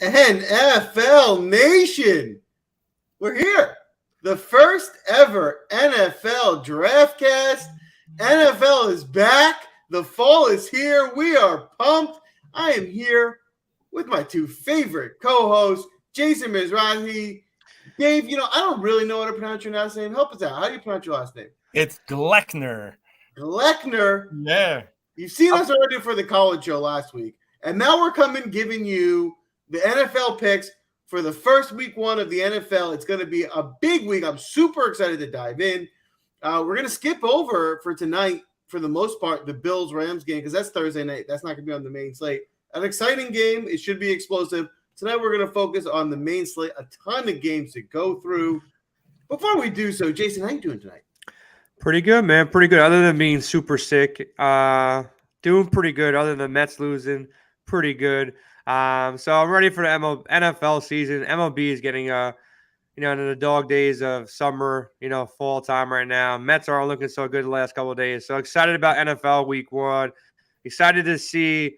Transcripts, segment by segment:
NFL Nation. We're here. The first ever NFL Draftcast. NFL is back. The fall is here. We are pumped. I am here with my two favorite co-hosts, Jason Mizrahi. Dave, I don't really know how to pronounce your last name. Help us out. How do you pronounce your last name? It's Gleckner. Gleckner. Yeah. You've seen us already for the college show last week. And now we're giving you the NFL picks for the first week one of the NFL. It's going to be a big week. I'm super excited to dive in. We're going to skip over for tonight, for the most part, the Bills-Rams game, because that's Thursday night. That's not going to be on the main slate. An exciting game. It should be explosive. Tonight we're going to focus on the main slate. A ton of games to go through. Before we do so, Jason, how you doing tonight? Pretty good, man. Pretty good. Other than being super sick, doing pretty good. Other than Mets losing, pretty good. So I'm ready for the NFL season. MLB is getting into the dog days of summer, fall time right now. Mets aren't looking so good the last couple of days. So excited about NFL week one. Excited to see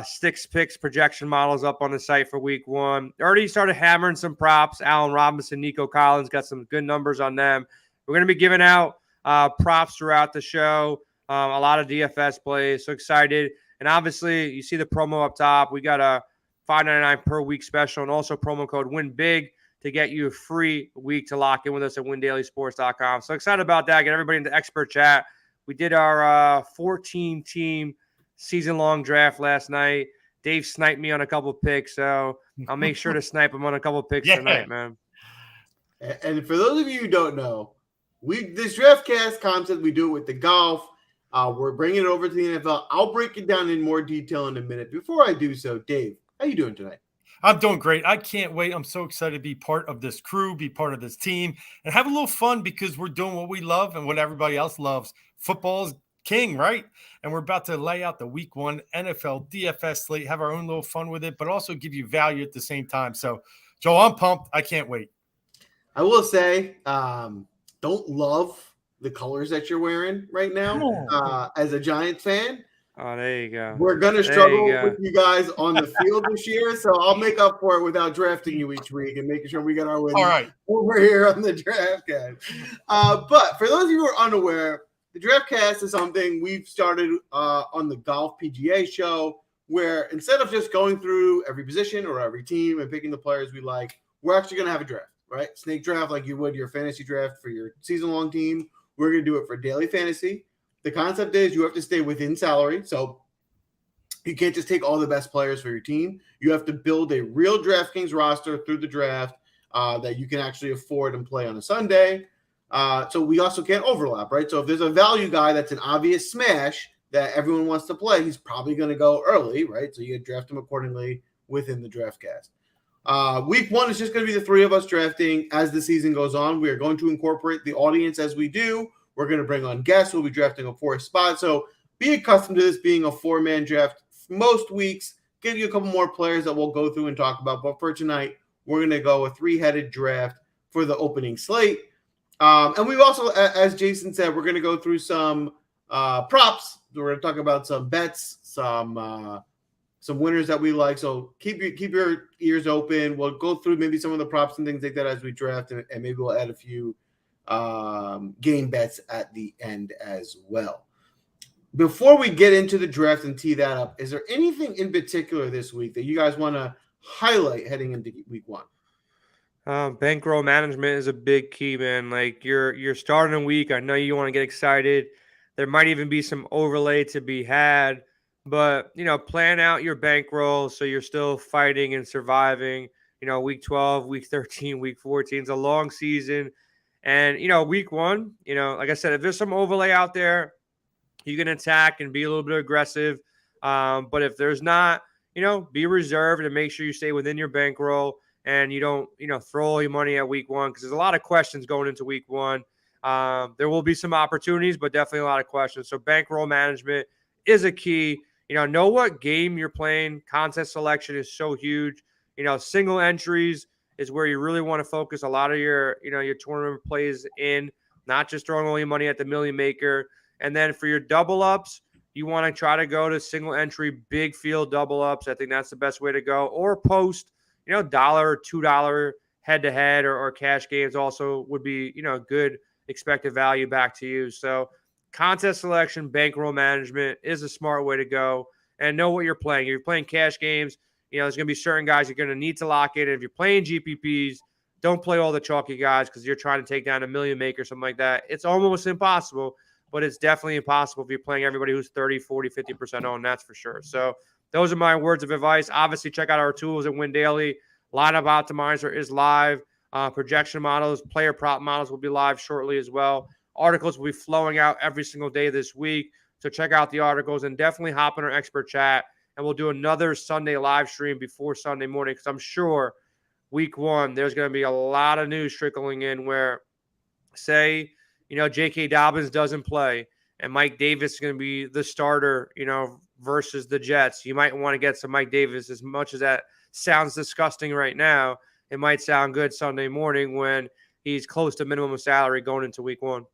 Sticks Picks projection models up on the site for week one. Already started hammering some props. Allen Robinson, Nico Collins got some good numbers on them. We're going to be giving out props throughout the show. A lot of DFS plays. So excited. And obviously, you see the promo up top. We got a $5.99 per week special and also promo code WINBIG to get you a free week to lock in with us at windailysports.com. So excited about that. Get everybody into expert chat. We did our 14-team season-long draft last night. Dave sniped me on a couple picks, so I'll make sure to snipe him on a couple picks tonight, man. And for those of you who don't know, this Draftcast concept, we do it with the golf. We're bringing it over to the NFL. I'll break it down in more detail in a minute. Before I do so, Dave, how you doing tonight? I'm doing great. I can't wait. I'm so excited to be part of this crew, be part of this team, and have a little fun because we're doing what we love and what everybody else loves. Football's king, right? And we're about to lay out the week one NFL DFS slate, have our own little fun with it, but also give you value at the same time. So, Joe, I'm pumped. I can't wait. I will say, don't love the colors that you're wearing right now. As a Giants fan, oh, there you go. We're gonna struggle with you guys on the field this year, so I'll make up for it without drafting you each week and making sure we get our wins over here on the Draftcast. But for those of you who are unaware, the Draftcast is something we've started on the Golf PGA show, where instead of just going through every position or every team and picking the players we like, we're actually gonna have a draft, right? Snake draft like you would your fantasy draft for your season-long team. We're going to do it for daily fantasy. The concept is you have to stay within salary. So you can't just take all the best players for your team. You have to build a real DraftKings roster through the draft that you can actually afford and play on a Sunday. So we also can't overlap, right? So if there's a value guy that's an obvious smash that everyone wants to play, he's probably going to go early, right? So you draft him accordingly within the Draftcast. Week one is just going to be the three of us drafting as the season goes on. We are going to incorporate the audience as we do. We're going to bring on guests. We'll be drafting a fourth spot. So be accustomed to this being a four-man draft most weeks. Give you a couple more players that we'll go through and talk about. But for tonight, we're going to go a three-headed draft for the opening slate. And we've also, as Jason said, we're going to go through some props. We're going to talk about some bets, some winners that we like. So keep your ears open. We'll go through maybe some of the props and things like that as we draft, and maybe we'll add a few game bets at the end as well. Before we get into the draft and tee that up, is there anything in particular this week that you guys want to highlight heading into week one? Bankroll management is a big key, man. Like you're starting a week. I know you want to get excited. There might even be some overlay to be had. But, plan out your bankroll so you're still fighting and surviving. Week 12, week 13, week 14 is a long season. And, week one, like I said, if there's some overlay out there, you can attack and be a little bit aggressive. But if there's not, be reserved and make sure you stay within your bankroll and you don't, throw all your money at week one because there's a lot of questions going into week one. There will be some opportunities, but definitely a lot of questions. So bankroll management is a key. Know what game you're playing. Contest selection is so huge. Single entries is where you really want to focus a lot of your tournament plays in, not just throwing all your money at the million maker. And then for your double ups, you want to try to go to single entry, big field double ups. I think that's the best way to go. Or post, $1, $2 head-to-head or cash games also would be, good expected value back to you. So contest selection, bankroll management is a smart way to go, and know what you're playing. If you're playing cash games, there's going to be certain guys you're going to need to lock in. If you're playing GPPs, don't play all the chalky guys because you're trying to take down a million make or something like that. It's almost impossible, but it's definitely impossible if you're playing everybody who's 30, 40, 50% owned, that's for sure. So those are my words of advice. Obviously, check out our tools at Win Daily. Lineup Optimizer is live. Projection models, player prop models will be live shortly as well. Articles will be flowing out every single day this week. So check out the articles and definitely hop in our expert chat. And we'll do another Sunday live stream before Sunday morning because I'm sure week one, there's going to be a lot of news trickling in where, say, J.K. Dobbins doesn't play and Mike Davis is going to be the starter, versus the Jets. You might want to get some Mike Davis. As much as that sounds disgusting right now, it might sound good Sunday morning when he's close to minimum salary going into week one.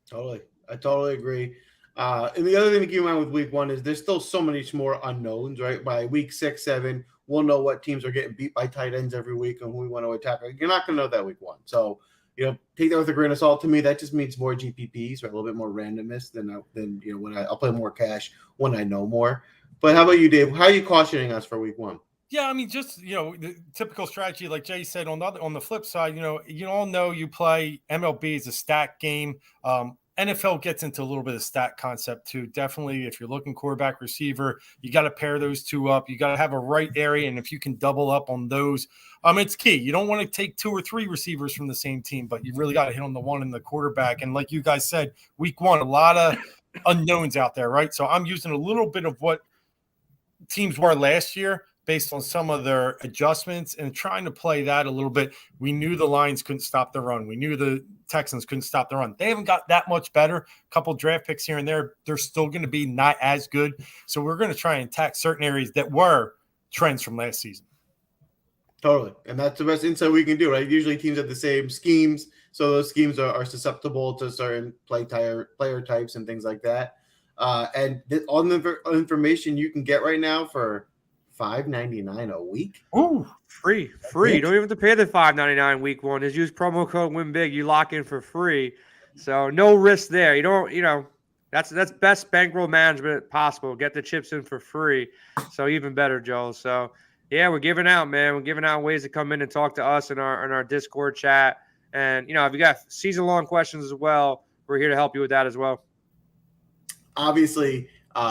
Totally. I totally agree. And the other thing to keep in mind with week one is there's still so many more unknowns, right? By week 6, 7, we'll know what teams are getting beat by tight ends every week and who we want to attack. You're not going to know that week one. So, take that with a grain of salt. To me, that just means more GPPs, right? A little bit more randomness than when I'll play more cash when I know more. But how about you, Dave? How are you cautioning us for week one? Yeah, I mean, just the typical strategy, like Jay said. On the flip side, you all know you play MLB as a stack game. NFL gets into a little bit of stat concept too. Definitely, if you're looking quarterback, receiver, you got to pair those two up. You got to have a right area, and if you can double up on those, it's key. You don't want to take 2 or 3 receivers from the same team, but you really got to hit on the one in the quarterback. And like you guys said, week one, a lot of unknowns out there, right? So I'm using a little bit of what teams were last year based on some of their adjustments and trying to play that a little bit. We knew the Lions couldn't stop the run. We knew the Texans couldn't stop the run. They haven't got that much better. A couple draft picks here and there. They're still going to be not as good. So we're going to try and attack certain areas that were trends from last season. Totally. And that's the best insight we can do, right? Usually teams have the same schemes. So those schemes are susceptible to certain player types and things like that. And all the information you can get right now for $5.99 a week. Ooh, free. You don't even have to pay the $5.99 week one. Just use promo code WinBig. You lock in for free. So no risk there. You don't, that's best bankroll management possible. Get the chips in for free. So even better, Joel. So yeah, we're giving out, man. We're giving out ways to come in and talk to us in our Discord chat. And if you got season-long questions as well, we're here to help you with that as well. Obviously,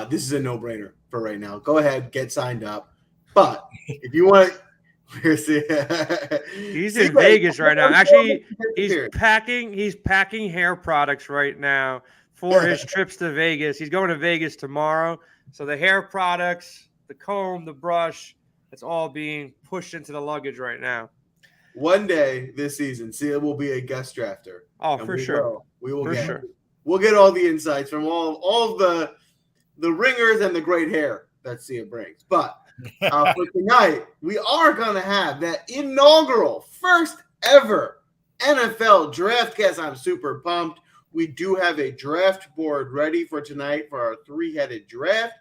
this is a no-brainer for right now. Go ahead, get signed up. But if you want to, he's in Vegas right now. Actually, he's packing hair products right now for his trips to Vegas. He's going to Vegas tomorrow. So the hair products, the comb, the brush, it's all being pushed into the luggage right now. One day this season, Sia will be a guest drafter. Oh, for sure. We'll get all the insights from all the ringers and the great hair that Sia brings. But for tonight, we are going to have that inaugural first ever NFL Draftcast. I'm super pumped. We do have a draft board ready for tonight for our 3-headed draft.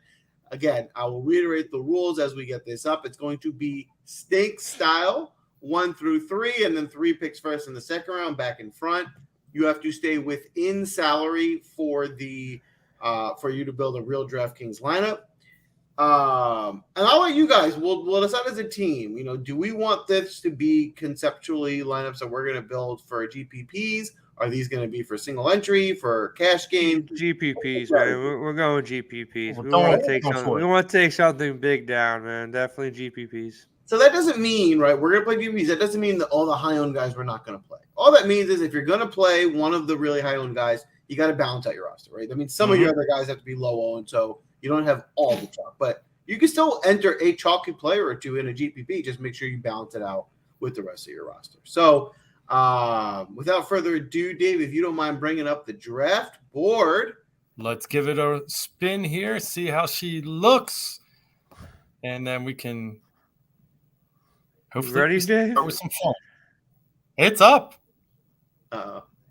Again, I will reiterate the rules as we get this up. It's going to be stake style, 1 through 3, and then 3 picks first in the second round, back in front. You have to stay within salary for you to build a real DraftKings lineup. And I'll let you guys, we'll decide as a team, do we want this to be conceptually lineups that we're going to build for GPPs? Are these going to be for single entry, for cash games? GPPs, man. We're going GPPs. We want to take something big down, man. Definitely GPPs. So that doesn't mean, right, we're going to play GPPs. That doesn't mean that all the high-owned guys we're not going to play. All that means is if you're going to play one of the really high-owned guys, you got to balance out your roster, right? That means some of your other guys have to be low-owned, so you don't have all the chalk. But you can still enter a chalky player or two in a GPP. Just make sure you balance it out with the rest of your roster. So without further ado, Dave, if you don't mind bringing up the draft board. Let's give it a spin here, see how she looks. And then we can hopefully ready, Dave? Start with some fun. It's up.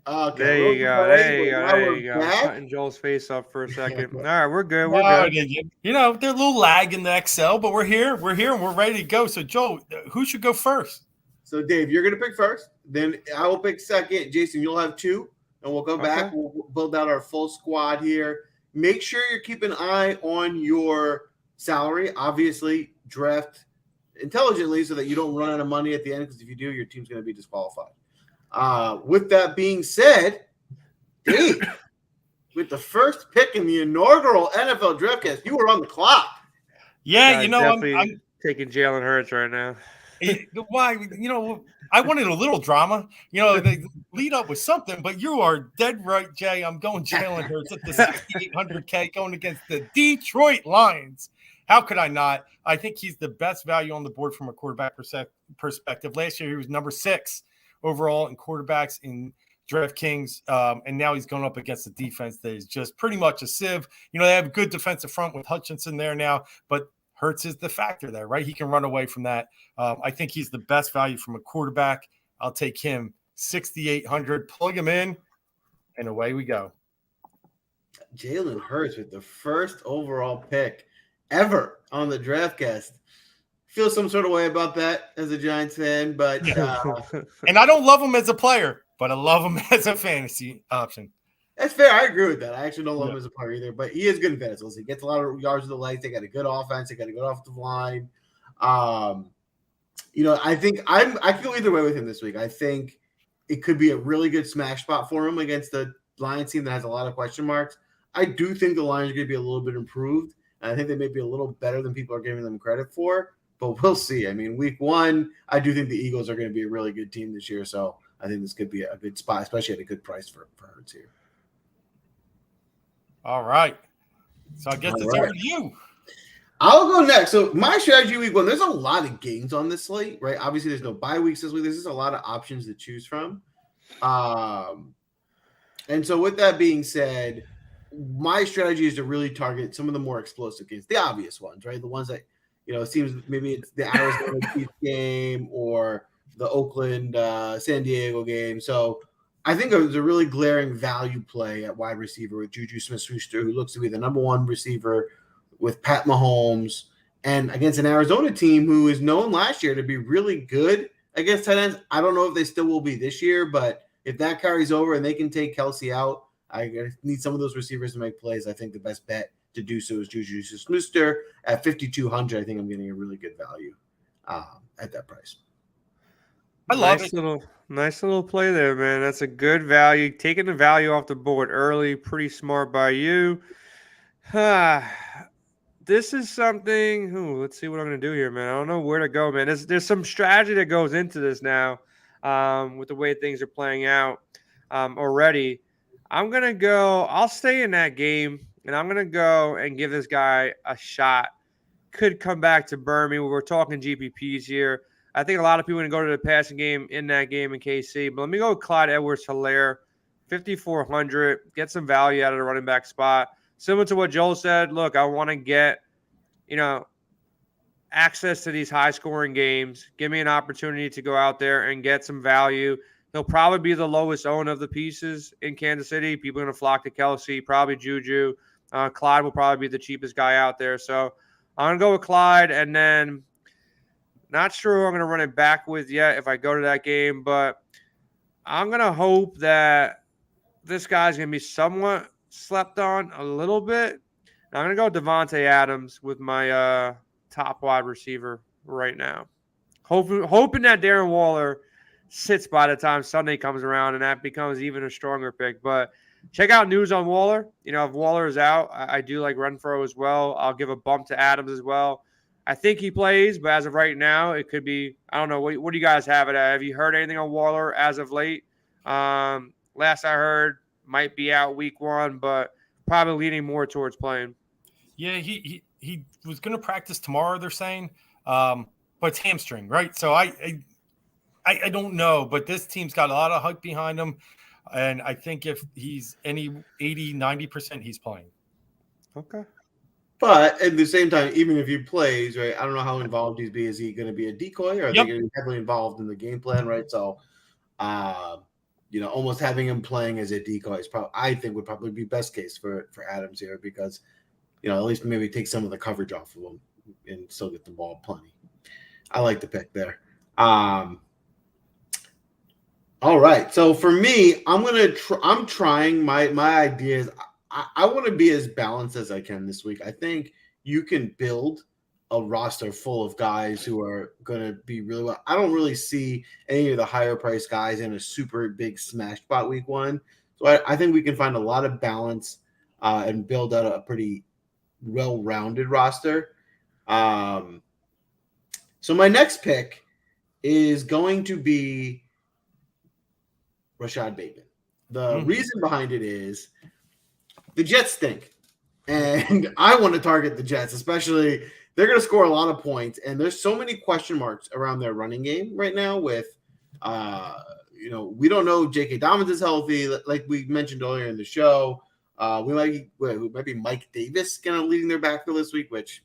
Okay, There you go. There you go. There you go. Cutting Joel's face up for a second. All right, we're good. We're good. You know, there's a little lag in the Excel, but we're here. We're here, and we're ready to go. So, Joel, who should go first? So, Dave, you're going to pick first. Then I will pick second. Jason, you'll have two, and we'll come back. We'll build out our full squad here. Make sure you're keeping an eye on your salary. Obviously, draft intelligently so that you don't run out of money at the end, because if you do, your team's going to be disqualified. With that being said, Dave, with the first pick in the inaugural NFL Draftcast, you were on the clock. Yeah, you know, I'm taking Jalen Hurts right now. Why? You know, I wanted a little drama. You know, they lead up with something, but you are dead right, Jay. I'm going Jalen Hurts at the 6,800K going against the Detroit Lions. How could I not? I think he's the best value on the board from a quarterback perspective. Last year, he was number 6 overall in quarterbacks in DraftKings, and now he's going up against the defense that is just pretty much a sieve. You know, they have a good defensive front with Hutchinson there now, but Hurts is the factor there, right? He can run away from that. I think he's the best value from a quarterback. I'll take him 6,800, plug him in, and away we go. Jalen Hurts with the first overall pick ever on the Draftcast. Feel some sort of way about that as a Giants fan, but and I don't love him as a player, but I love him as a fantasy option. That's fair. I agree with that. I actually don't love him as a player either, but he is good in fantasy. He gets a lot of yards of the legs. They got a good offense. They got a good offensive line. You know, I think I feel either way with him this week. I think it could be a really good smash spot for him against the Lions team that has a lot of question marks. I do think the Lions are going to be a little bit improved. And I think they may be a little better than people are giving them credit for, but we'll see. I mean, week 1, I do think the Eagles are going to be a really good team this year. So I think this could be a good spot, especially at a good price for Hurts here. All right. So I guess it's over to you. I'll go next. So my strategy week 1, there's a lot of games on this slate, right? Obviously, there's no bye weeks this week. There's just a lot of options to choose from. And so with that being said, my strategy is to really target some of the more explosive games, the obvious ones, right? The ones that, you know, it seems maybe it's the Arizona Chiefs game or the Oakland San Diego game. So I think there's a really glaring value play at wide receiver with Juju Smith-Schuster, who looks to be the number 1 receiver with Pat Mahomes, and against an Arizona team who is known last year to be really good against tight ends. I don't know if they still will be this year, but if that carries over and they can take Kelsey out, I need some of those receivers to make plays. I think the best bet to do so is Juju Smith-Schuster at 5,200. I think I'm getting a really good value at that price. I love it. Nice little play there, man. That's a good value. Taking the value off the board early, pretty smart by you. This is something. Let's see what I'm going to do here, man. I don't know where to go, man. There's some strategy that goes into this now with the way things are playing out already. I'm going to go. I'll stay in that game, and I'm going to go and give this guy a shot. Could come back to burn me. We're talking GPPs here. I think a lot of people are going to go to the passing game in that game in KC. But let me go with Clyde Edwards-Helaire, 5,400. Get some value out of the running back spot. Similar to what Joel said, look, I want to get, you know, access to these high-scoring games. Give me an opportunity to go out there and get some value. He'll probably be the lowest owned of the pieces in Kansas City. People are going to flock to Kelsey, probably Juju. Clyde will probably be the cheapest guy out there. So I'm going to go with Clyde, and then not sure who I'm going to run it back with yet if I go to that game, but I'm going to hope that this guy's going to be somewhat slept on a little bit. I'm going to go Devontae Adams with my top wide receiver right now. Hoping that Darren Waller sits by the time Sunday comes around and that becomes even a stronger pick. But check out news on Waller. You know, if Waller is out, I do like Renfro as well. I'll give a bump to Adams as well. I think he plays, but as of right now, it could be, I don't know. What do you guys have it at? Have you heard anything on Waller as of late? Last I heard, might be out week 1, but probably leaning more towards playing. Yeah, he was going to practice tomorrow, they're saying, but it's hamstring, right? So I don't know, but this team's got a lot of hype behind him, and I think if he's any 80, 90%, he's playing. Okay. But at the same time, even if he plays, right, I don't know how involved he's be. Is he going to be a decoy, or are they going to be heavily involved in the game plan, right? So, almost having him playing as a decoy is I think would probably be best case for Adams here because, at least maybe take some of the coverage off of him and still get the ball plenty. I like the pick there. All right. So for me, I'm trying my ideas. I want to be as balanced as I can this week. I think you can build a roster full of guys who are going to be really well. I don't really see any of the higher priced guys in a super big smash spot week 1. So I think we can find a lot of balance and build out a pretty well-rounded roster. So my next pick is going to be Rashad Bateman. The reason behind it is the Jets stink. And I want to target the Jets, especially they're going to score a lot of points. And there's so many question marks around their running game right now with, we don't know J.K. Dobbins is healthy. Like we mentioned earlier in the show, we might be Mike Davis kind of leading their backfield this week, which,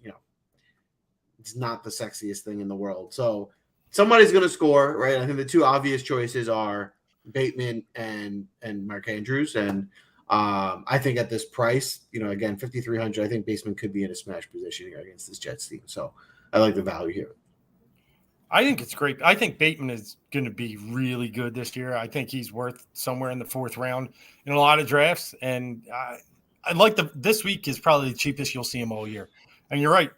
it's not the sexiest thing in the world. So somebody's going to score, right? I think the two obvious choices are Bateman and Mark Andrews. And I think at this price, again, 5,300, I think Bateman could be in a smash position here against this Jets team. So I like the value here. I think it's great. I think Bateman is going to be really good this year. I think he's worth somewhere in the 4th round in a lot of drafts. And I like this week is probably the cheapest you'll see him all year. And you're right.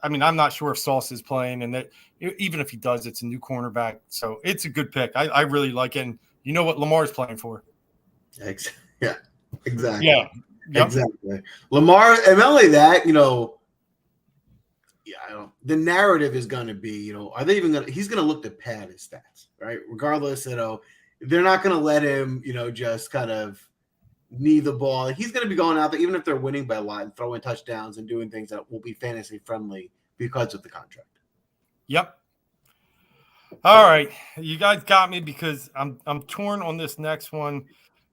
I mean, I'm not sure if Sauce is playing, and that even if he does, it's a new cornerback. So it's a good pick. I really like it. And you know what Lamar's playing for? Yeah, exactly. Yeah, yep. Exactly. Lamar, and not only that, the narrative is going to be, are they even going to, he's going to look to pad his stats, right? Regardless, they're not going to let him, just kind of knee the ball. He's going to be going out there, even if they're winning by a lot, and throwing touchdowns and doing things that will be fantasy friendly because of the contract. Yep. All right. You guys got me because I'm torn on this next one,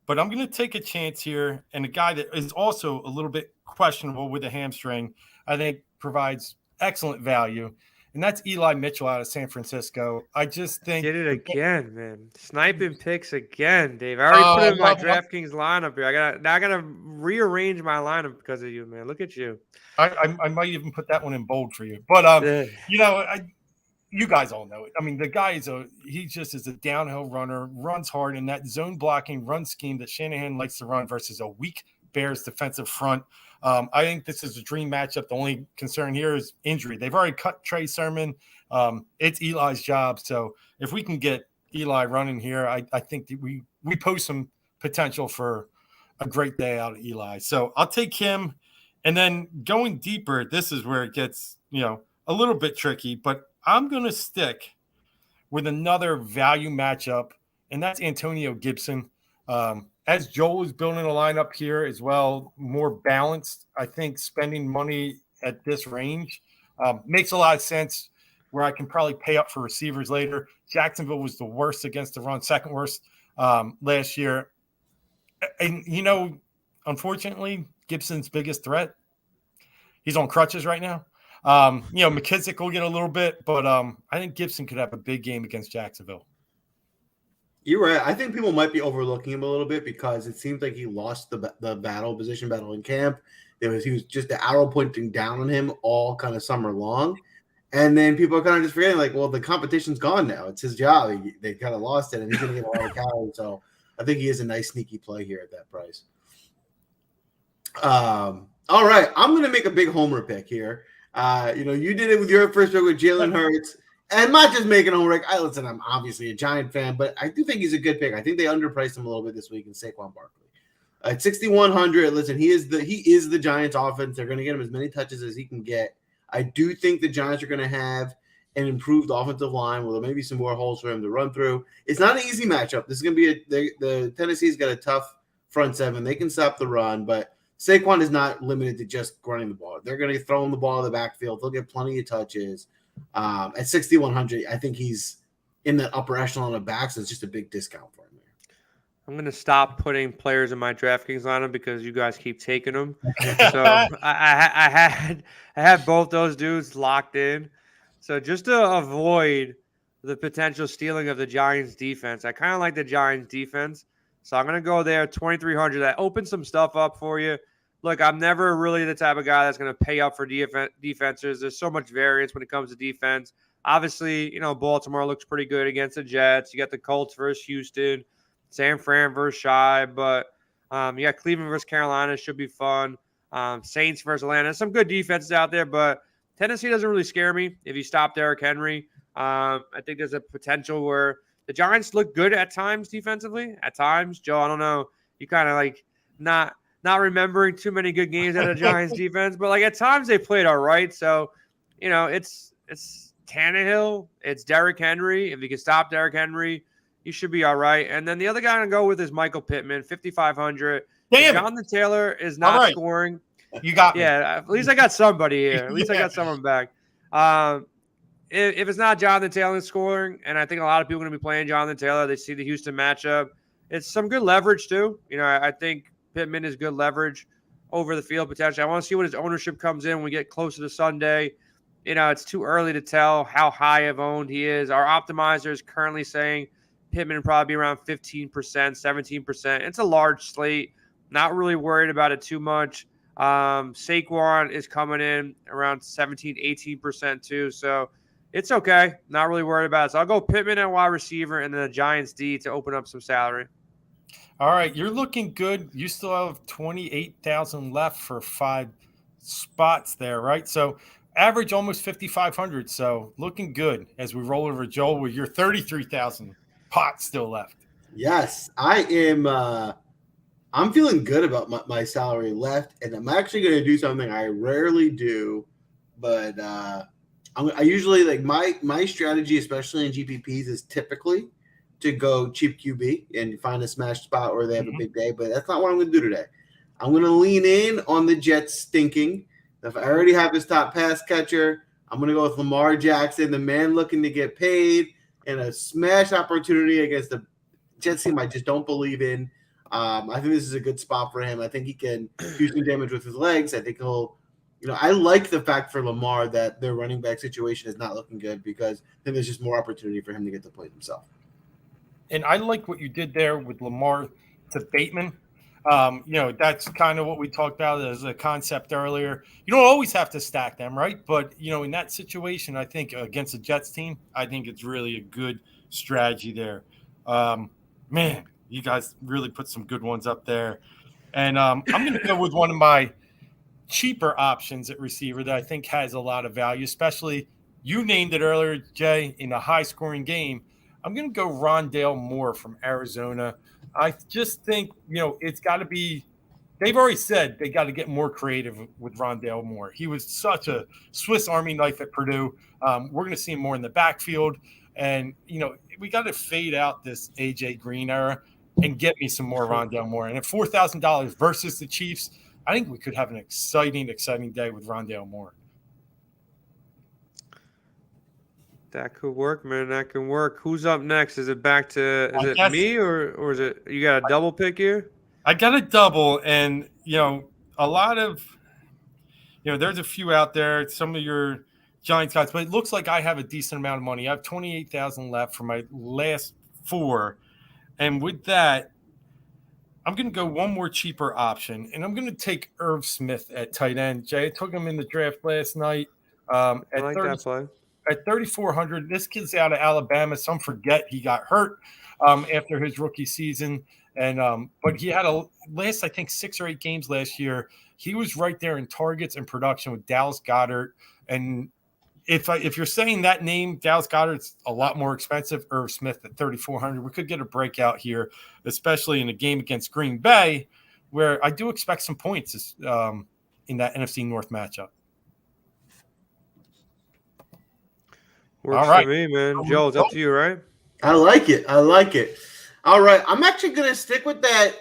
but I'm going to take a chance here. And a guy that is also a little bit questionable with a hamstring, I think provides excellent value. And that's Eli Mitchell out of San Francisco. I just think did it again, man. Sniping picks again, Dave. I already put in my DraftKings lineup here. I gotta rearrange my lineup because of you, man. Look at you. I might even put that one in bold for you. But you guys all know it. I mean, the guy he just is a downhill runner, runs hard in that zone blocking run scheme that Shanahan likes to run versus a weak Bears defensive front. I think this is a dream matchup. The only concern here is injury. They've already cut Trey Sermon. It's Eli's job. So if we can get Eli running here, I think that we pose some potential for a great day out of Eli. So I'll take him. And then going deeper, this is where it gets, a little bit tricky, but I'm going to stick with another value matchup, and that's Antonio Gibson. As Joel is building a lineup here as well, more balanced, I think spending money at this range makes a lot of sense where I can probably pay up for receivers later. Jacksonville was the worst against the run, second worst last year. And, unfortunately, Gibson's biggest threat, he's on crutches right now. McKissick will get a little bit, but I think Gibson could have a big game against Jacksonville. You're right. I think people might be overlooking him a little bit because it seems like he lost the position battle in camp. He was just the arrow pointing down on him all kind of summer long. And then people are kind of just forgetting, like, well, the competition's gone now. It's his job. They kind of lost it, and he's going to get a lot of carries. So I think he is a nice sneaky play here at that price. All right. I'm going to make a big homer pick here. You did it with your first pick with Jalen Hurts. And not just making a homer pick. I'm obviously a Giant fan, but I do think he's a good pick. I think they underpriced him a little bit this week in Saquon Barkley. At 6,100, listen, he is the Giants offense. They're going to get him as many touches as he can get. I do think the Giants are going to have an improved offensive line with maybe some more holes for him to run through. It's not an easy matchup. This is going to be the Tennessee's got a tough front seven. They can stop the run, but Saquon is not limited to just running the ball. They're going to throw him the ball in the backfield. They'll get plenty of touches. At 6,100, I think he's in the upper echelon of backs. So it's just a big discount for him there. I'm going to stop putting players in my DraftKings lineup because you guys keep taking them. So I had both those dudes locked in. So just to avoid the potential stealing of the Giants defense, I kind of like the Giants defense. So I'm going to go there, 2,300. That opens some stuff up for you. Look, I'm never really the type of guy that's going to pay up for defenses. There's so much variance when it comes to defense. Obviously, Baltimore looks pretty good against the Jets. You got the Colts versus Houston, San Fran versus Shy, but you got Cleveland versus Carolina. Should be fun. Saints versus Atlanta. Some good defenses out there, but Tennessee doesn't really scare me if you stop Derrick Henry. I think there's a potential where the Giants look good at times defensively. At times, Joe, I don't know. You kind of like not remembering too many good games out of the Giants defense, but like at times they played all right. So, it's Tannehill, it's Derrick Henry. If you can stop Derrick Henry, you should be all right. And then the other guy I'm going to go with is Michael Pittman, 5,500. Jonathan Taylor is not scoring. You got me. Yeah, at least I got somebody here. At least I got someone back. If it's not Jonathan Taylor scoring, and I think a lot of people are going to be playing Jonathan Taylor, they see the Houston matchup. It's some good leverage too. I think Pittman is good leverage over the field potentially. I want to see what his ownership comes in when we get closer to Sunday. It's too early to tell how high of owned he is. Our optimizer is currently saying Pittman probably be around 15%, 17%. It's a large slate. Not really worried about it too much. Saquon is coming in around 17, 18% too. So it's okay. Not really worried about it. So I'll go Pittman at wide receiver and then the Giants D to open up some salary. All right. You're looking good. You still have 28,000 left for 5 spots there, right? So average almost 5,500. So looking good as we roll over Joel with your 33,000 pots still left. Yes, I am. I'm feeling good about my salary left, and I'm actually going to do something I rarely do, but I usually like my strategy, especially in GPPs, is typically to go cheap QB and find a smash spot where they have a big day. But that's not what I'm going to do today. I'm going to lean in on the Jets stinking. If I already have his top pass catcher, I'm going to go with Lamar Jackson, the man looking to get paid, and a smash opportunity against the Jets team I just don't believe in. I think this is a good spot for him. I think he can do some damage with his legs. I think he'll, I like the fact for Lamar that their running back situation is not looking good because I think there's just more opportunity for him to get to play himself. And I like what you did there with Lamar to Bateman. That's kind of what we talked about as a concept earlier. You don't always have to stack them, right? But, in that situation, I think against a Jets team, I think it's really a good strategy there. Man, you guys really put some good ones up there. And I'm going to go with one of my cheaper options at receiver that I think has a lot of value, especially you named it earlier, Jay, in a high-scoring game. I'm going to go Rondale Moore from Arizona. I just think, it's got to be – they've already said they got to get more creative with Rondale Moore. He was such a Swiss Army knife at Purdue. We're going to see him more in the backfield. And, we got to fade out this A.J. Green era and get me some more Rondale Moore. And at $4,000 versus the Chiefs, I think we could have an exciting day with Rondale Moore. That could work, man. That can work. Who's up next? Is it back to – is it me or is it – you got a double pick here? I got a double, and, a lot of – there's a few out there, some of your Giants guys, but it looks like I have a decent amount of money. I have 28,000 left for my last 4. And with that, I'm going to go one more cheaper option, and I'm going to take Irv Smith at tight end. Jay, I took him in the draft last night. I like that play. At 3,400, this kid's out of Alabama. Some forget he got hurt after his rookie season. And but he had last, I think, 6 or 8 games last year. He was right there in targets and production with Dallas Goedert. And if you're saying that name, Dallas Goedert's a lot more expensive. Irv Smith at 3,400. We could get a breakout here, especially in a game against Green Bay, where I do expect some points in that NFC North matchup. Works all right. For me, man. Joe, it's up to you, right? I like it. All right. I'm actually going to stick with that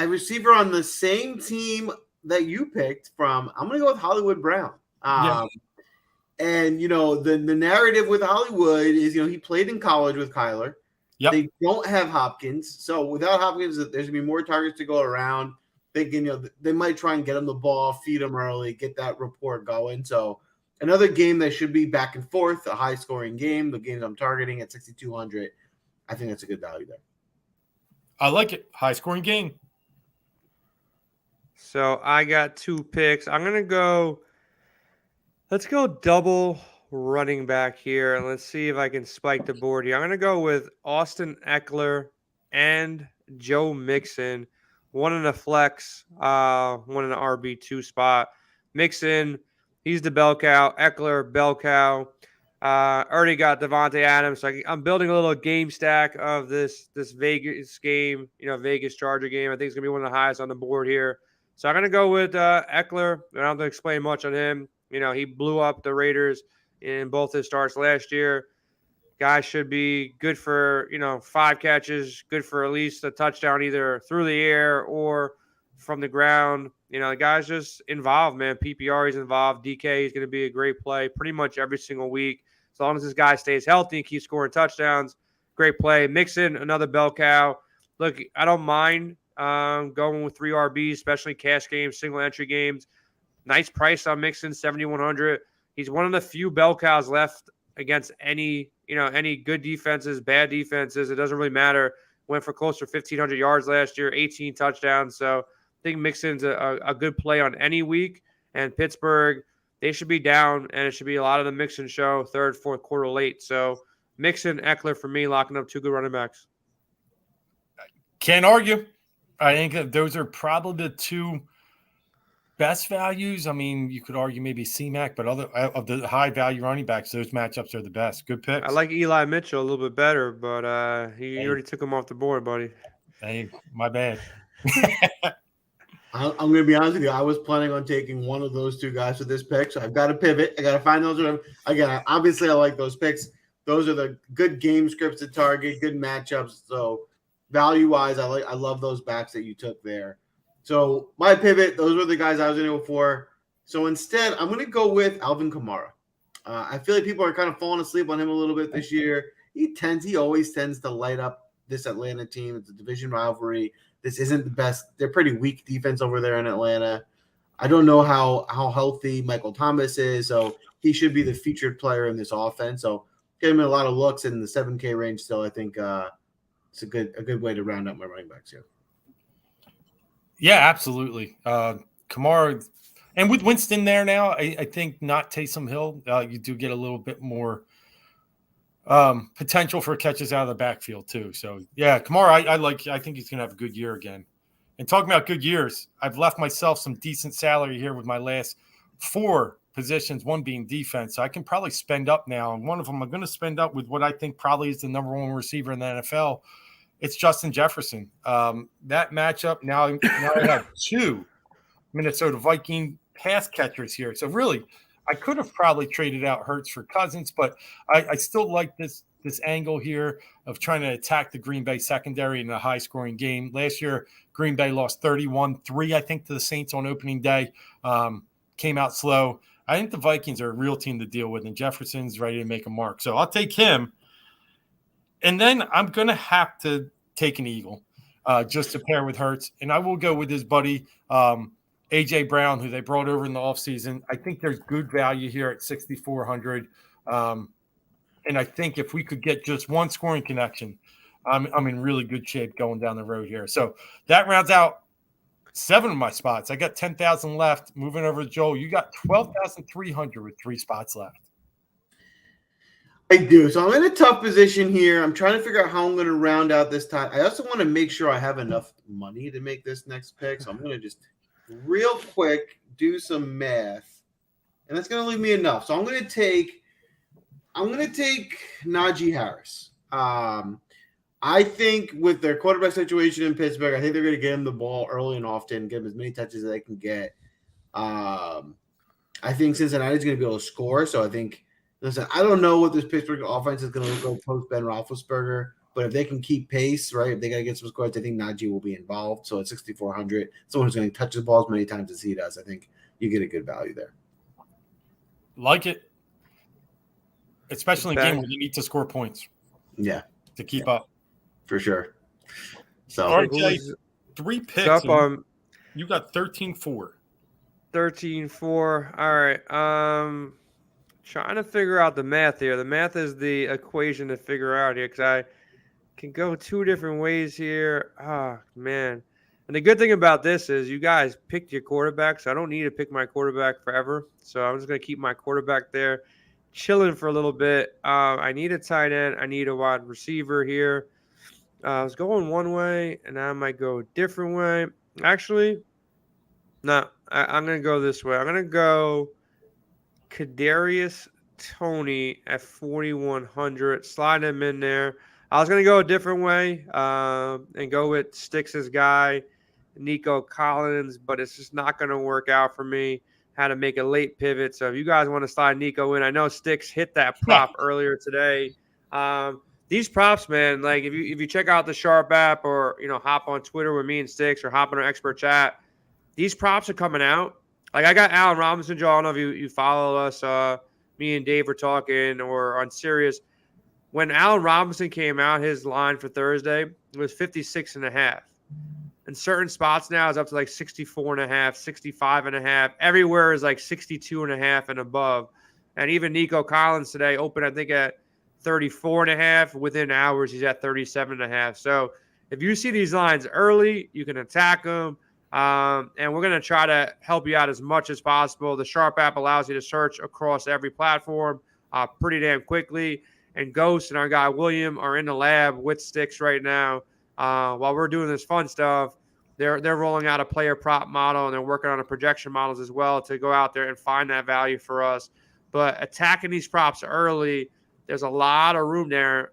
receiver on the same team that you picked from. I'm going to go with Hollywood Brown. And, the narrative with Hollywood is, he played in college with Kyler. Yep. They don't have Hopkins. So without Hopkins, there's going to be more targets to go around. Thinking, they might try and get him the ball, feed him early, get that rapport going. So another game that should be back and forth, a high-scoring game. The games I'm targeting at 6,200, I think that's a good value there. I like it. High scoring game. So I got 2 picks. Let's go double running back here. And let's see if I can spike the board here. I'm going to go with Austin Eckler and Joe Mixon. One in the flex, one in the RB2 spot. Mixon, he's the bell cow. Eckler, bell cow. Already got Devontae Adams. So I'm building a little game stack of this Vegas game, Vegas Charger game. I think it's going to be one of the highest on the board here. So I'm going to go with Eckler. I don't have to explain much on him. He blew up the Raiders in both his starts last year. Guy should be good for, 5 catches, good for at least a touchdown either through the air or from the ground. The guy's just involved, man. PPR, he's involved. DK is going to be a great play pretty much every single week. As long as this guy stays healthy and keeps scoring touchdowns, great play. Mixon, another bell cow. Look, I don't mind going with 3 RBs, especially cash games, single entry games. Nice price on Mixon, 7,100. He's one of the few bell cows left against any good defenses, bad defenses. It doesn't really matter. Went for close to 1,500 yards last year, 18 touchdowns. So I think Mixon's a good play on any week. And Pittsburgh, they should be down, and it should be a lot of the Mixon show, 3rd, 4th quarter late. So Mixon, Eckler for me, locking up 2 good running backs. Can't argue. I think that those are probably the 2 best values. I mean, you could argue maybe C-Mac, but other of the high value running backs, those matchups are the best. Good picks. I like Eli Mitchell a little bit better, but you already took him off the board, buddy. Hey, my bad. I'm going to be honest with you. I was planning on taking one of those 2 guys for this pick, so I've got to pivot. I got to find those. Again, obviously, I like those picks. Those are the good game scripts to target, good matchups. So value-wise, I love those backs that you took there. So my pivot, those were the guys I was going to go for. So instead, I'm going to go with Alvin Kamara. I feel like people are kind of falling asleep on him a little bit this year. He always tends to light up this Atlanta team. It's a division rivalry. This isn't the best. They're pretty weak defense over there in Atlanta. I don't know how healthy Michael Thomas is, so he should be the featured player in this offense. So get him a lot of looks in the 7K range still. I think it's a good way to round up my running backs here. Yeah, absolutely. Kamara, and with Winston there now, I think not Taysom Hill, you do get a little bit more potential for catches out of the backfield too. So yeah, Kamara, I think he's gonna have a good year again. And talking about good years, I've left myself some decent salary here with my last 4 positions, one being defense. So I can probably spend up now, and one of them I'm going to spend up with what I think probably is the number 1 receiver in the NFL. It's Justin Jefferson. That matchup, now I have 2 Minnesota Viking pass catchers here. So really, I could have probably traded out Hurts for Cousins, but I still like this angle here of trying to attack the Green Bay secondary in a high-scoring game. Last year, Green Bay lost 31-3, I think, to the Saints on opening day. Came out slow. I think the Vikings are a real team to deal with, and Jefferson's ready to make a mark. So I'll take him. And then I'm going to have to take an Eagle just to pair with Hurts. And I will go with his buddy, A.J. Brown, who they brought over in the offseason. I think there's good value here at 6,400. And I think if we could get just one scoring connection, I'm in really good shape going down the road here. So that rounds out 7 of my spots. I got 10,000 left. Moving over to Joel, you got 12,300 with 3 spots left. I do. So I'm in a tough position here. I'm trying to figure out how I'm going to round out this time. I also want to make sure I have enough money to make this next pick. So I'm going to just real quick do some math, and that's going to leave me enough. So I'm going to take Najee Harris. I think with their quarterback situation in Pittsburgh, I think they're going to get him the ball early and often, give him as many touches as they can get. I think Cincinnati's going to be able to score. So I think, listen, I don't know what this Pittsburgh offense is going to look like post Ben Roethlisberger, but if they can keep pace, right, if they got to get some scores, I think Najee will be involved. So at 6,400, someone who's going to touch the ball as many times as he does, I think you get a good value there. Like it. Especially in a game where you need to score points. Yeah. To keep up. For sure. So, all right, Jay, 3 picks. You got 13-4. 13-4. All right. Trying to figure out the math here. The math is the equation to figure out here because I can go two different ways here. Oh, man. And the good thing about this is you guys picked your quarterback, so I don't need to pick my quarterback forever. So I'm just going to keep my quarterback there, chilling for a little bit. I need a tight end. I need a wide receiver here. I was going one way, and I might go a different way. Actually, no, I'm going to go this way. I'm going to go Kadarius Toney at 4,100. Slide him in there. I was going to go a different way and go with Sticks' guy, Nico Collins, but it's just not going to work out for me. Had to make a late pivot. So if you guys want to slide Nico in, I know Sticks hit that prop earlier today. These props, man, like if you check out the Sharp app or, hop on Twitter with me and Sticks or hop on our expert chat, these props are coming out. Like I got Allen Robinson, Joe. I don't know if you follow us. Me and Dave were talking or on Sirius. When Allen Robinson came out, his line for Thursday was 56.5. In certain spots now, it's up to like 64.5, 65.5. Everywhere is like 62.5 and above. And even Nico Collins today opened, I think, at 34.5. Within hours, he's at 37.5. So if you see these lines early, you can attack them. And we're going to try to help you out as much as possible. The Sharp app allows you to search across every platform pretty damn quickly. And Ghost and our guy William are in the lab with Sticks right now. While we're doing this fun stuff, they're rolling out a player prop model, and they're working on a projection models as well to go out there and find that value for us. But attacking these props early, there's a lot of room there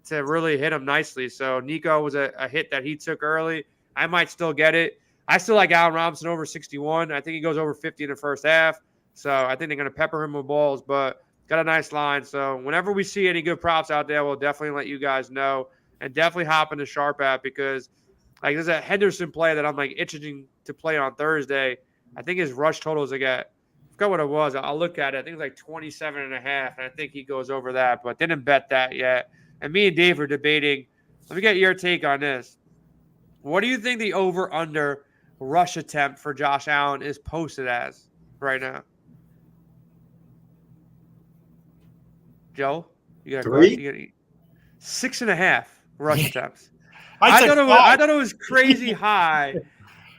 to really hit them nicely. So Nico was a hit that he took early. I might still get it. I still like Allen Robinson over 61. I think he goes over 50 in the first half. So I think they're going to pepper him with balls, but got a nice line. So whenever we see any good props out there, we'll definitely let you guys know. And definitely hop in the Sharp app because like there's a Henderson play that I'm like itching to play on Thursday. I think his rush totals I forgot what it was. I'll look at it. I think it's like 27.5, and I think he goes over that, but didn't bet that yet. And me and Dave are debating. Let me get your take on this. What do you think the over-under rush attempt for Josh Allen is posted as right now? Joe? You got 3? 6.5 rush attempts. I thought it was crazy high,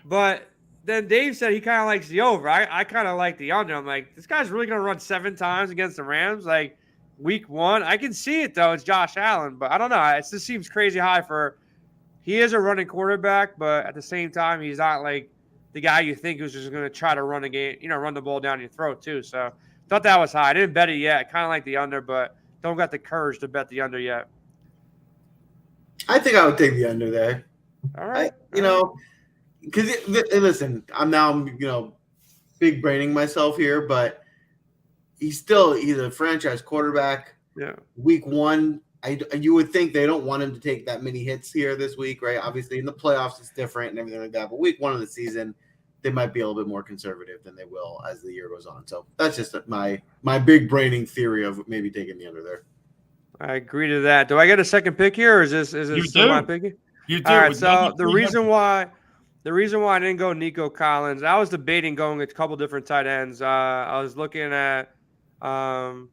but then Dave said he kind of likes the over. I kind of like the under. I'm like, this guy's really going to run 7 times against the Rams, like week 1. I can see it, though. It's Josh Allen, but I don't know. It just seems crazy high for – he is a running quarterback, but at the same time, he's not like the guy you think who's just going to try to run a game, run the ball down your throat, too. So thought that was high. I didn't bet it yet. Kind of like the under, but don't got the courage to bet the under yet. I think I would take the under there. All right. Because listen, I'm big braining myself here, but he's a franchise quarterback. Yeah. Week 1, you would think they don't want him to take that many hits here this week, right? Obviously, in the playoffs, it's different and everything like that. But week 1 of the season, they might be a little bit more conservative than they will as the year goes on. So that's just my big braining theory of maybe taking the under there. I agree to that. Do I get a second pick here, or is this still my pick? You do. All right. So the reason why I didn't go Nico Collins, I was debating going with a couple different tight ends. I was looking at, the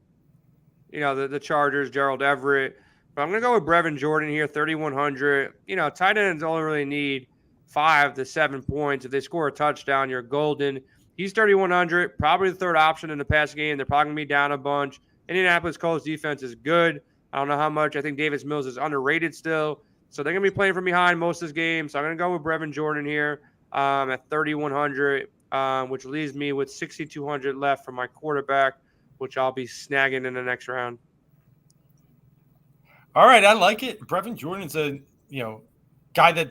Chargers, Gerald Everett, but I'm gonna go with Brevin Jordan here, 3,100. Tight ends only really need 5 to 7 points. If they score a touchdown, you're golden. He's 3,100, probably the third option in the pass game. They're probably gonna be down a bunch. Indianapolis Colts defense is good. I don't know how much. I think Davis Mills is underrated still. So they're going to be playing from behind most of this game. So I'm going to go with Brevin Jordan here at 3,100, which leaves me with 6,200 left for my quarterback, which I'll be snagging in the next round. All right. I like it. Brevin Jordan's a, guy that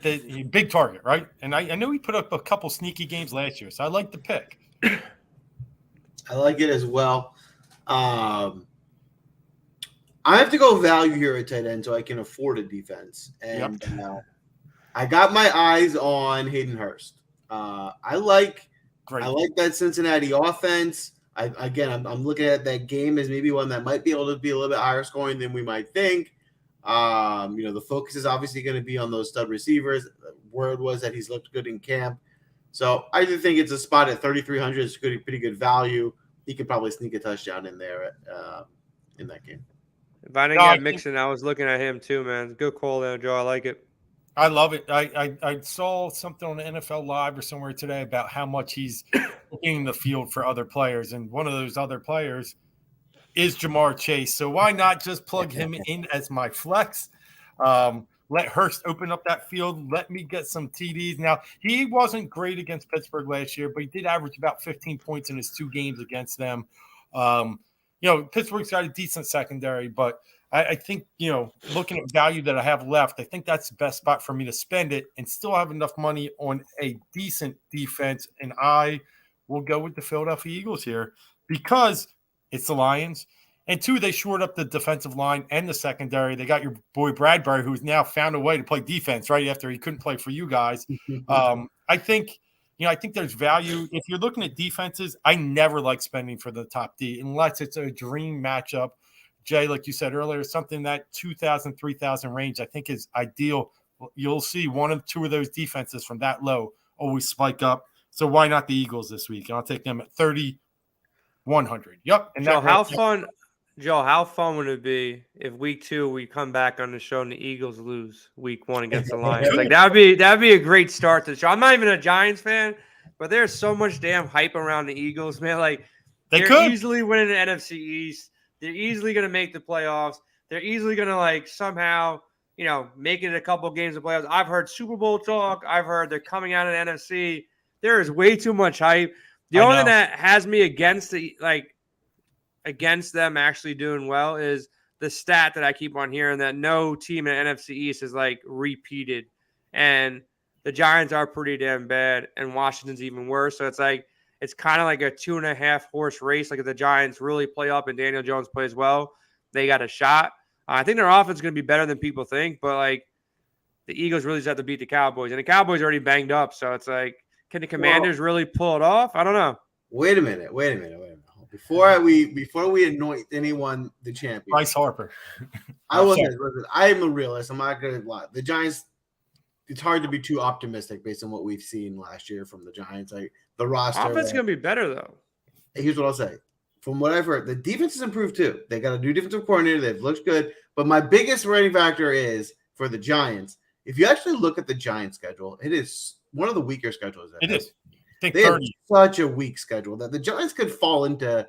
big target, right? And I know he put up a couple sneaky games last year. So I like the pick. I like it as well. I have to go value here at tight end so I can afford a defense. And I got my eyes on Hayden Hurst. I like that Cincinnati offense. I'm looking at that game as maybe one that might be able to be a little bit higher scoring than we might think. The focus is obviously going to be on those stud receivers. The word was that he's looked good in camp. So I do think it's a spot at 3,300. It's pretty good value. He could probably sneak a touchdown in there in that game. If I didn't get Mixon, I was looking at him too, man. Good call there, Joe. I like it. I love it. I saw something on the NFL Live or somewhere today about how much he's in the field for other players, and one of those other players is Jamar Chase. So why not just plug him in as my flex? Let Hurst open up that field. Let me get some TDs. Now, he wasn't great against Pittsburgh last year, but he did average about 15 points in his 2 games against them. Pittsburgh's got a decent secondary, but I think, looking at value that I have left, I think that's the best spot for me to spend it and still have enough money on a decent defense. And I will go with the Philadelphia Eagles here because it's the Lions. And 2, they shored up the defensive line and the secondary. They got your boy Bradbury, who's now found a way to play defense right after he couldn't play for you guys. I think there's value. If you're looking at defenses, I never like spending for the top D unless it's a dream matchup. Jay, like you said earlier, something that 2,000, 3,000 range I think is ideal. You'll see 1 or 2 of those defenses from that low always spike up. So why not the Eagles this week? And I'll take them at 3,100. Yep. And Joe, how fun would it be if week 2 we come back on the show and the Eagles lose week 1 against the Lions? Like that'd be a great start to the show. I'm not even a Giants fan, but there's so much damn hype around the Eagles, man. Like they're easily winning the NFC East. They're easily going to make the playoffs. They're easily going to somehow, make it a couple games of playoffs. I've heard Super Bowl talk. I've heard they're coming out of the NFC. There is way too much hype. The only thing that has me against them actually doing well is the stat that I keep on hearing that no team in the NFC East is repeated. And the Giants are pretty damn bad and Washington's even worse. So it's kind of like a 2.5 horse race. Like if the Giants really play up and Daniel Jones plays well, they got a shot. I think their offense is going to be better than people think, but the Eagles really just have to beat the Cowboys. And the Cowboys are already banged up. So it's can the Commanders really pull it off? I don't know. Wait a minute. Before we anoint anyone the champion. Bryce Harper. I am a realist. I'm not going to lie. The Giants, it's hard to be too optimistic based on what we've seen last year from the Giants. The roster. Offense is going to be better, though. Here's what I'll say. From what I've heard, the defense has improved, too. They got a new defensive coordinator. They've looked good. But my biggest rating factor is for the Giants. If you actually look at the Giants schedule, it is one of the weaker schedules. It is. They have such a weak schedule that the Giants could fall into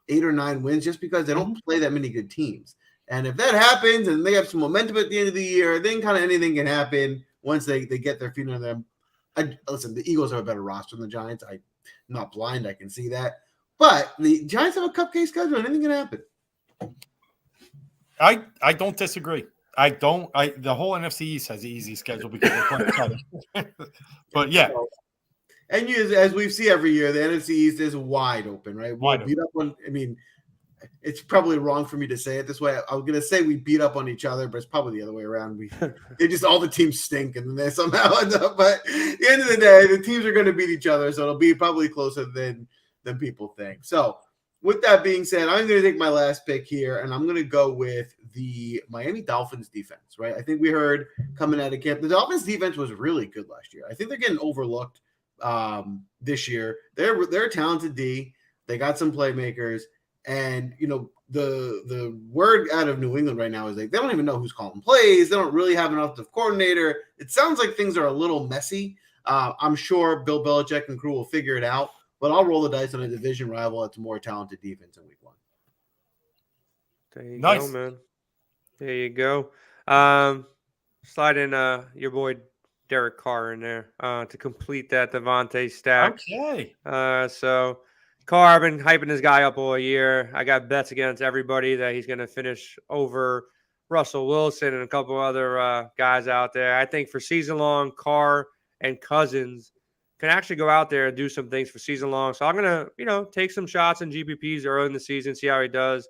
8 or 9 wins just because they don't play that many good teams. And if that happens and they have some momentum at the end of the year, then kind of anything can happen once they get their feet on them. Listen, the Eagles have a better roster than the Giants. I'm not blind. I can see that. But the Giants have a cupcake schedule and anything can happen. I don't disagree. The whole NFC East has an easy schedule because they're playing each other. But yeah. And as we see every year, the NFC East is wide open, right? It's probably wrong for me to say it this way. I was going to say we beat up on each other, but it's probably the other way around. All the teams stink, and then they somehow end up. But at the end of the day, the teams are going to beat each other, so it'll be probably closer than people think. So with that being said, I'm going to take my last pick here, and I'm going to go with the Miami Dolphins defense, right? I think we heard coming out of camp, the Dolphins defense was really good last year. I think they're getting overlooked this year. They're a talented D. They got some playmakers, and the word out of New England right now is they don't even know who's calling plays. They don't really have an offensive coordinator. It sounds like things are a little messy. I'm sure Bill Belichick and crew will figure it out, but I'll roll the dice on a division rival that's a more talented defense in week 1. There you go, man. There you go. Slide in your boy Derek Carr in there to complete that Devontae stack. Okay. So Carr, I've been hyping this guy up all year. I got bets against everybody that he's going to finish over Russell Wilson and a couple other guys out there. I think for season long, Carr and Cousins can actually go out there and do some things for season long. So I'm going to, take some shots in GPPs early in the season, see how he does.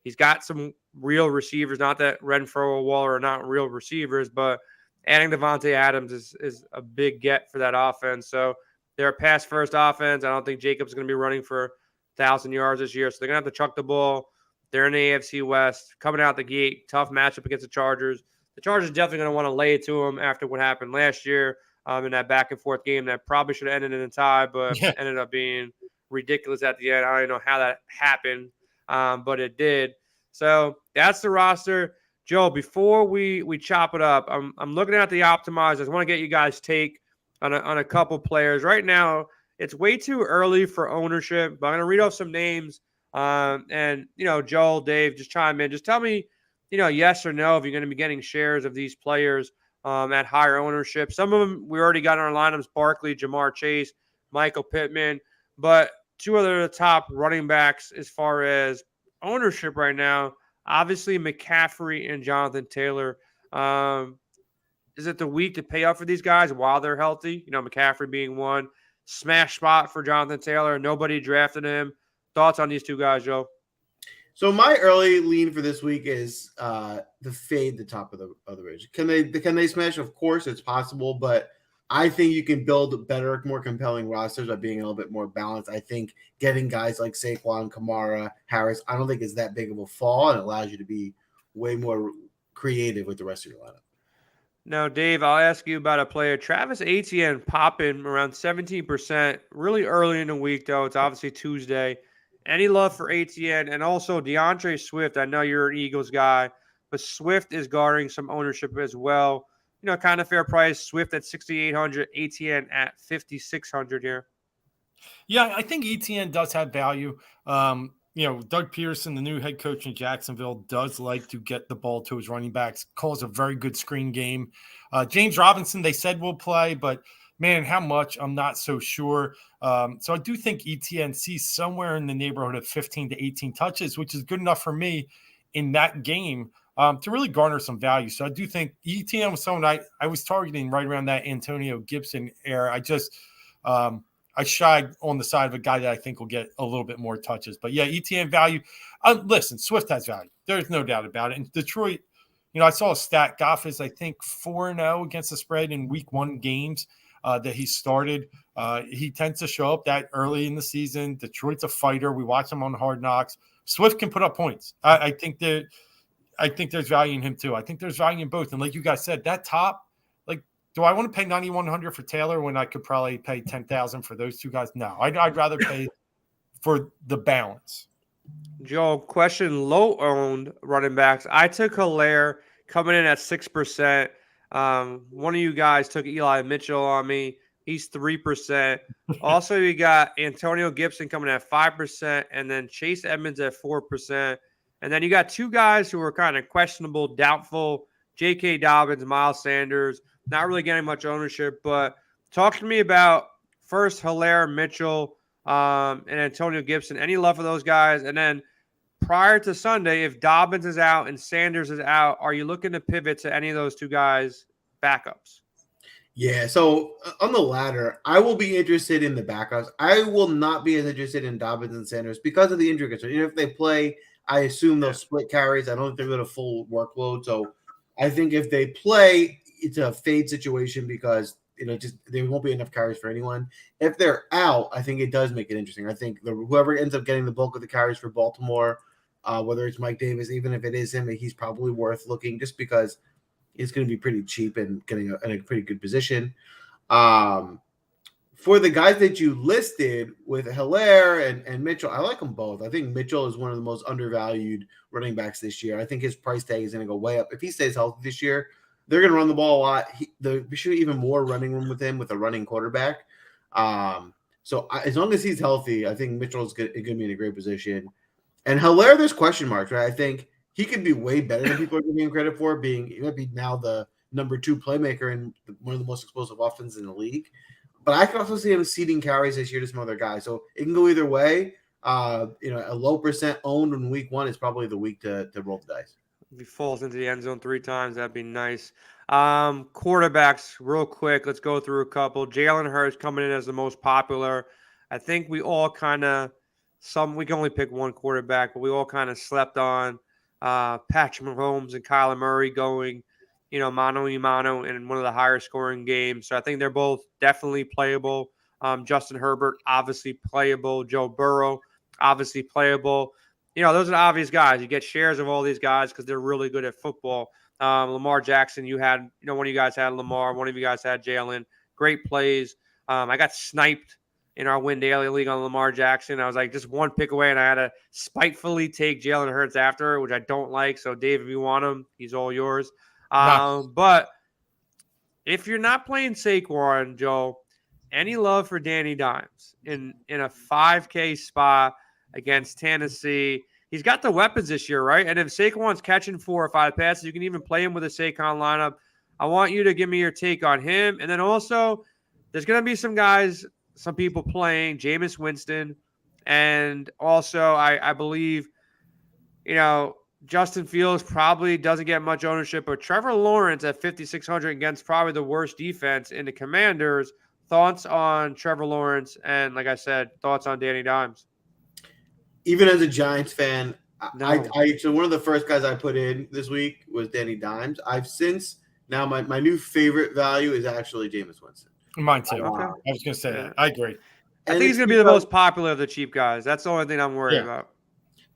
He's got some real receivers, not that Renfro or Waller are not real receivers, but adding Devontae Adams is a big get for that offense. So they're a pass-first offense. I don't think Jacobs is going to be running for 1,000 yards this year. So they're going to have to chuck the ball. They're in the AFC West. Coming out the gate, tough matchup against the Chargers. The Chargers definitely going to want to lay it to them after what happened last year in that back-and-forth game that probably should have ended in a tie, but ended up being ridiculous at the end. I don't even know how that happened, but it did. So that's the roster. Joe, before we chop it up, I'm looking at the optimizers. I want to get you guys' take on a couple players. Right now, it's way too early for ownership, but I'm going to read off some names. And, Joel, Dave, just chime in. Just tell me, yes or no, if you're going to be getting shares of these players at higher ownership. Some of them we already got in our lineups: Barkley, Jamar Chase, Michael Pittman. But two other of the top running backs as far as ownership right now, obviously McCaffrey and Jonathan Taylor. Is it the week to pay up for these guys while they're healthy? McCaffrey being one. Smash spot for Jonathan Taylor. Nobody drafted him. Thoughts on these two guys, Joe? So my early lean for this week is the fade the top of the ridge. Can they smash? Of course, it's possible, but I think you can build better, more compelling rosters by being a little bit more balanced. I think getting guys like Saquon, Kamara, Harris, I don't think it's that big of a fall, and it allows you to be way more creative with the rest of your lineup. Now, Dave, I'll ask you about a player. Travis Etienne popping around 17%, really early in the week, though. It's obviously Tuesday. Any love for Etienne? And also DeAndre Swift. I know you're an Eagles guy, but Swift is garnering some ownership as well. Kind of fair price. Swift at 6,800, Etienne at 5,600 here. Yeah, I think Etienne does have value. Doug Pearson, the new head coach in Jacksonville, does like to get the ball to his running backs, calls a very good screen game. James Robinson, they said will play, but man, how much? I'm not so sure. So I do think Etienne sees somewhere in the neighborhood of 15 to 18 touches, which is good enough for me in that game to really garner some value. So I do think Etienne was someone I was targeting right around that Antonio Gibson era. I shied on the side of a guy that I think will get a little bit more touches. But yeah, Etienne value. Listen, Swift has value. There's no doubt about it. And Detroit, I saw a stat. Goff is, I think, 4-0 against the spread in week 1 games that he started. He tends to show up that early in the season. Detroit's a fighter. We watch him on Hard Knocks. Swift can put up points. I think there's value in him too. I think there's value in both. And like you guys said, that top, do I want to pay $9,100 for Taylor when I could probably pay $10,000 for those two guys? No, I'd rather pay for the balance. Joe, question: low-owned running backs. I took Hilaire coming in at 6%. One of you guys took Eli Mitchell on me. He's 3%. Also, you got Antonio Gibson coming at 5%, and then Chase Edmonds at 4%. And then you got two guys who are kind of questionable, doubtful: J.K. Dobbins, Miles Sanders. Not really getting much ownership, but talk to me about first Hilaire, Mitchell, and Antonio Gibson. Any love for those guys? And then prior to Sunday, if Dobbins is out and Sanders is out, are you looking to pivot to any of those two guys' backups? Yeah, so on the latter, I will be interested in the backups. I will not be as interested in Dobbins and Sanders because of the injury concern. If they play, I assume they'll split carries. I don't think they're going to full workload. So I think if they play, it's a fade situation because there won't be enough carries for anyone. If they're out, I think it does make it interesting. I think whoever ends up getting the bulk of the carries for Baltimore, whether it's Mike Davis, even if it is him, he's probably worth looking just because it's going to be pretty cheap and getting in a pretty good position. For the guys that you listed with Hilaire and Mitchell, I like them both. I think Mitchell is one of the most undervalued running backs this year. I think his price tag is going to go way up. If he stays healthy this year, they're going to run the ball a lot. There should be even more running room with him with a running quarterback. So as long as he's healthy, I think Mitchell is going to be in a great position. And Hilaire, there's question marks, right? I think he could be way better than people are giving him credit for. He might be now the number 2 playmaker in one of the most explosive offenses in the league. But I can also see him seeding carries this year to some other guys. So it can go either way. A low percent owned in week 1 is probably the week to roll the dice. If he falls into the end zone 3 times, that'd be nice. Quarterbacks, real quick. Let's go through a couple. Jalen Hurts coming in as the most popular. I think we all kind of we can only pick one quarterback, but we all kind of slept on Patrick Mahomes and Kyler Murray going, mano a mano in one of the higher scoring games. So I think they're both definitely playable. Justin Herbert, obviously playable. Joe Burrow, obviously playable. Those are the obvious guys. You get shares of all these guys because they're really good at football. Lamar Jackson, you had, one of you guys had Lamar. One of you guys had Jalen. Great plays. I got sniped in our Win Daily League on Lamar Jackson. I was like just one pick away, and I had to spitefully take Jalen Hurts after, which I don't like. So, Dave, if you want him, he's all yours. But if you're not playing Saquon, Joe, any love for Danny Dimes in a 5K spot against Tennessee? He's got the weapons this year, right? And if Saquon's catching 4 or 5 passes, you can even play him with a Saquon lineup. I want you to give me your take on him. And then also, there's going to be some guys, some people playing Jameis Winston. And also, I believe, Justin Fields probably doesn't get much ownership, but Trevor Lawrence at 5,600 against probably the worst defense in the Commanders. Thoughts on Trevor Lawrence and, like I said, thoughts on Danny Dimes? Even as a Giants fan, No. so one of the first guys I put in this week was Danny Dimes. I've since now my new favorite value is actually Jameis Winston. Mine too. Okay. I was going to say that. I agree. I think he's going to be the most popular of the cheap guys. That's the only thing I'm worried about.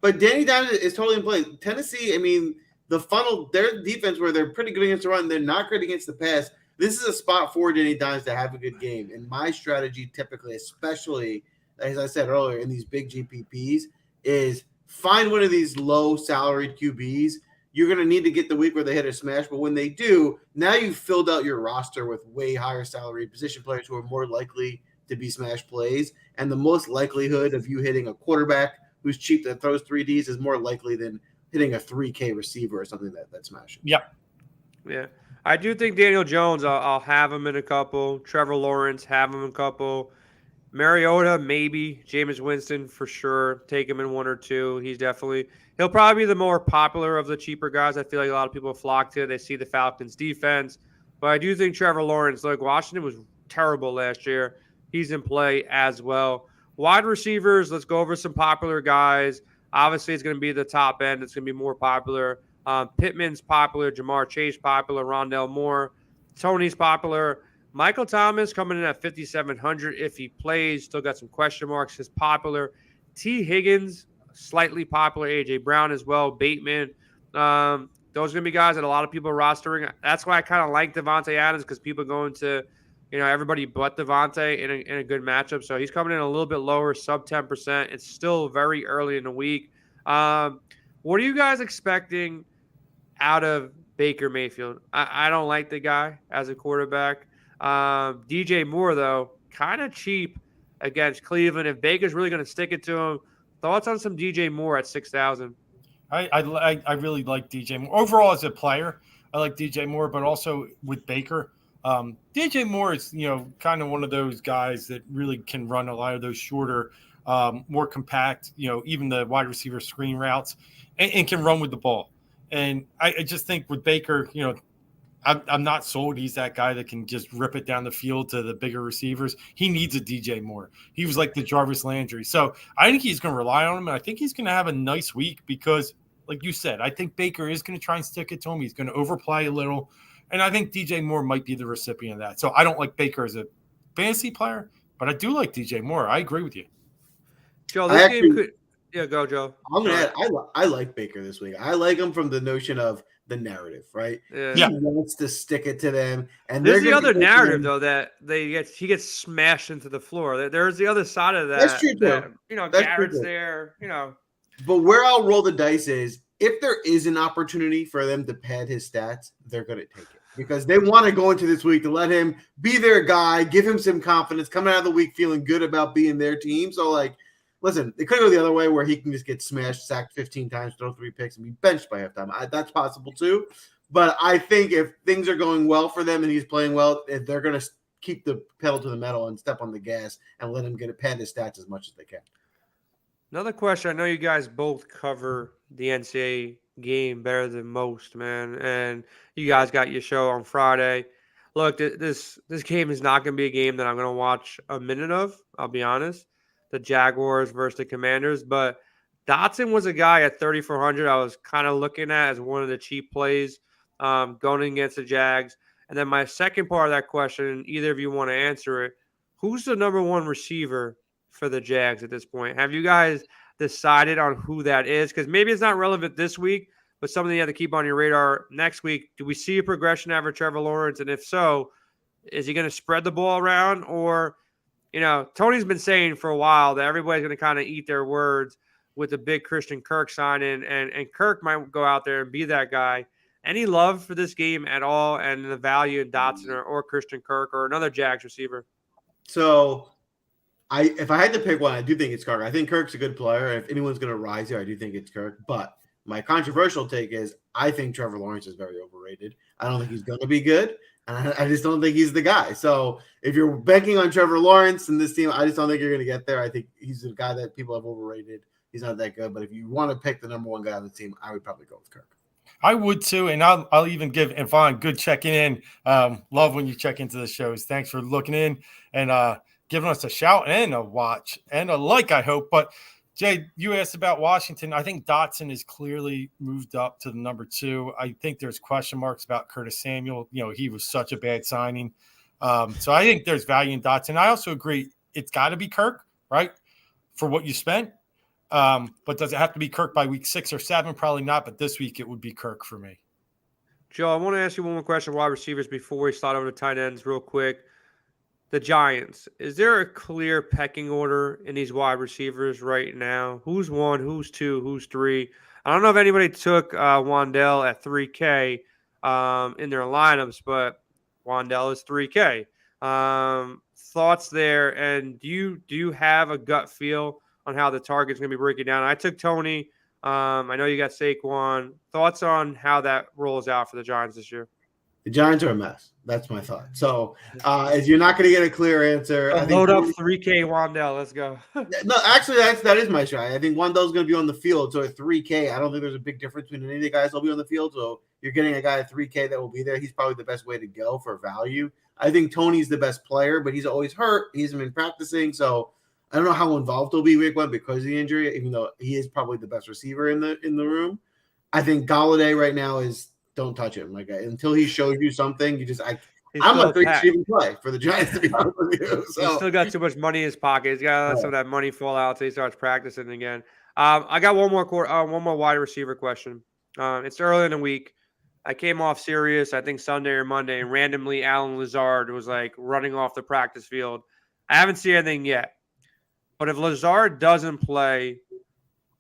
But Danny Dimes is totally in play. Tennessee, I mean, the funnel, their defense where they're pretty good against the run, they're not great against the pass. This is a spot for Danny Dimes to have a good game. And my strategy typically, especially, as I said earlier, in these big GPPs, is find one of these low salaried QBs. You're going to need to get the week where they hit a smash. But when they do, now you've filled out your roster with way higher salary position players who are more likely to be smash plays. And the most likelihood of you hitting a quarterback who's cheap that throws 3Ds is more likely than hitting a 3K receiver or something that's smashing. Yep. Yeah. I do think Daniel Jones, I'll have him in a couple. Trevor Lawrence, have him in a couple. Mariota, maybe. Jameis Winston, for sure. Take him in 1 or 2. He'll probably be the more popular of the cheaper guys. I feel like a lot of people flock to. They see the Falcons' defense. But I do think Trevor Lawrence, like Washington was terrible last year. He's in play as well. Wide receivers, let's go over some popular guys. Obviously, it's going to be the top end. It's going to be more popular. Pittman's popular. Jamar Chase popular. Rondell Moore. Tony's popular. Michael Thomas coming in at 5,700 if he plays. Still got some question marks. He's popular. T. Higgins, slightly popular. A.J. Brown as well. Bateman. Those are going to be guys that a lot of people are rostering. That's why I kind of like Devontae Adams, because people are going to everybody but Devontae in a good matchup. So he's coming in a little bit lower, sub 10%. It's still very early in the week. What are you guys expecting out of Baker Mayfield? I don't like the guy as a quarterback. DJ Moore, though, kind of cheap against Cleveland. If Baker's really going to stick it to him, thoughts on some DJ Moore at 6,000? I really like DJ Moore. Overall, as a player, I like DJ Moore, but also with Baker. DJ Moore is, kind of one of those guys that really can run a lot of those shorter, more compact, even the wide receiver screen routes and can run with the ball. And I just think with Baker, I'm not sold he's that guy that can just rip it down the field to the bigger receivers. He needs a DJ Moore. He was like the Jarvis Landry. So I think he's going to rely on him, and I think he's going to have a nice week because, like you said, I think Baker is going to try and stick it to him. He's going to overplay a little. And I think DJ Moore might be the recipient of that. So I don't like Baker as a fantasy player, but I do like DJ Moore. I agree with you. Joe, this game could – yeah, go, Joe. I like Baker this week. I like him from the notion of the narrative, right? Yeah. He wants to stick it to them. And there's the other narrative, though, that he gets smashed into the floor. There's the other side of that. That's true, too. Garrett's there, But where I'll roll the dice is if there is an opportunity for them to pad his stats, they're going to take it. Because they want to go into this week to let him be their guy, give him some confidence, coming out of the week feeling good about being their team. So, listen, it could go the other way where he can just get smashed, sacked 15 times, throw 3 picks, and be benched by halftime. That's possible too. But I think if things are going well for them and he's playing well, they're going to keep the pedal to the metal and step on the gas and let him pad his stats as much as they can. Another question. I know you guys both cover the NCAA game better than most, man. And you guys got your show on Friday. Look, this game is not going to be a game that I'm going to watch a minute of, I'll be honest. The Jaguars versus the Commanders. But Dotson was a guy at 3,400 I was kind of looking at as one of the cheap plays going against the Jags. And then my second part of that question, either of you want to answer it, who's the number 1 receiver for the Jags at this point? Have you guys decided on who that is? Because maybe it's not relevant this week, but something you have to keep on your radar next week. Do we see a progression after Trevor Lawrence? And if so, is he going to spread the ball around, or Tony's been saying for a while that everybody's going to kind of eat their words with the big Christian Kirk signing, and Kirk might go out there and be that guy. Any love for this game at all, and the value in Dotson or Christian Kirk or another Jags receiver? So, if I had to pick one, I do think it's Kirk. I think Kirk's a good player. If anyone's going to rise here, I do think it's Kirk. But my controversial take is I think Trevor Lawrence is very overrated. I don't think he's going to be good. And I just don't think he's the guy. So if you're banking on Trevor Lawrence and this team, I just don't think you're going to get there. I think he's a guy that people have overrated. He's not that good. But if you want to pick the number one guy on the team, I would probably go with Kirk. I would too, and I'll even give Yvonne good checking in. Love when you check into the shows. Thanks for looking in and giving us a shout and a watch and a like, I hope. But Jay, you asked about Washington. I think Dotson is clearly moved up to the number 2. I think there's question marks about Curtis Samuel. He was such a bad signing. So I think there's value in Dotson. I also agree it's got to be Kirk, right, for what you spent. But does it have to be Kirk by week 6 or 7? Probably not. But this week it would be Kirk for me. Joe, I want to ask you one more question, wide receivers, before we slide over to tight ends real quick. The Giants, is there a clear pecking order in these wide receivers right now? Who's 1, who's 2, who's 3? I don't know if anybody took Wan'Dale at 3K in their lineups, but Wan'Dale is 3K. Thoughts there, and do you have a gut feel on how the target's going to be breaking down? I took Tony. I know you got Saquon. Thoughts on how that rolls out for the Giants this year? The Giants are a mess. That's my thought. So, as you're not going to get a clear answer, I think load up 3K Wan'Dale. Let's go. No, actually, that is my try. I think Wan'Dale's going to be on the field. So at 3K, I don't think there's a big difference between any of the guys that'll be on the field. So you're getting a guy at 3K that will be there. He's probably the best way to go for value. I think Tony's the best player, but he's always hurt. He hasn't been practicing. So I don't know how involved he'll be week 1 because of the injury, even though he is probably the best receiver in the room. I think Galladay right now is don't touch him. Like until he shows you something, I'm not think he should even play for the Giants, to be honest with you. So he's still got too much money in his pocket. He's got to let some of that money fall out until he starts practicing again. I got one more wide receiver question. It's early in the week. I came off Sirius, I think Sunday or Monday, and randomly Alan Lazard was like running off the practice field. I haven't seen anything yet. But if Lazard doesn't play,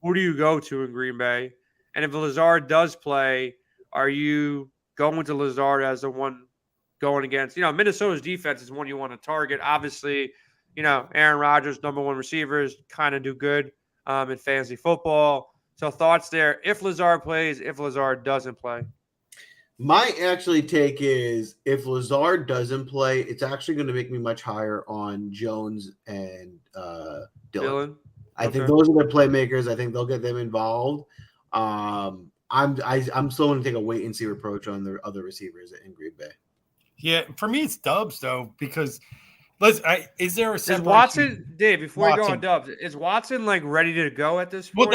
who do you go to in Green Bay? And if Lazard does play, are you going to Lazard as the one going against, Minnesota's defense is one you want to target. Obviously, Aaron Rodgers, number 1 receivers, kind of do good in fantasy football. So thoughts there, if Lazard plays, if Lazard doesn't play. My actually take is if Lazard doesn't play, it's actually going to make me much higher on Jones and Dillon. I think those are the playmakers. I think they'll get them involved. I'm still going to take a wait and see approach on the other receivers in Green Bay. Yeah, for me it's Dubs though, because is there a is Watson, Dave? Before you go on Dubs, is Watson like ready to go at this point?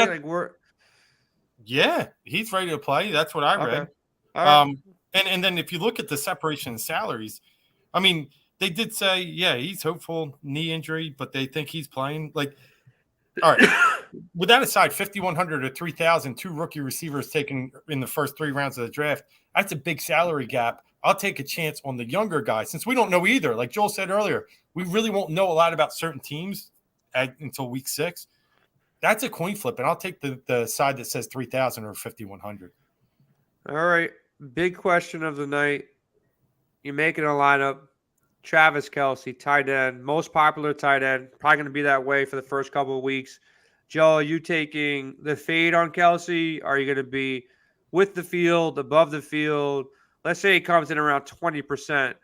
Yeah, he's ready to play. That's what I read. Okay. Right. And then if you look at the separation in salaries, I mean, they did say, yeah, he's hopeful knee injury, but they think he's playing. Like, all right. With that aside, 5,100 or 3,000, 2 rookie receivers taken in the first 3 rounds of the draft. That's a big salary gap. I'll take a chance on the younger guys since we don't know either. Like Joel said earlier, we really won't know a lot about certain teams until week 6. That's a coin flip, and I'll take the side that says 3,000 or 5,100. All right. Big question of the night. You're making a lineup. Travis Kelce, tight end, most popular tight end. Probably going to be that way for the first couple of weeks. Joe, are you taking the fade on Kelce? Are you going to be with the field, above the field? Let's say he comes in around 20%.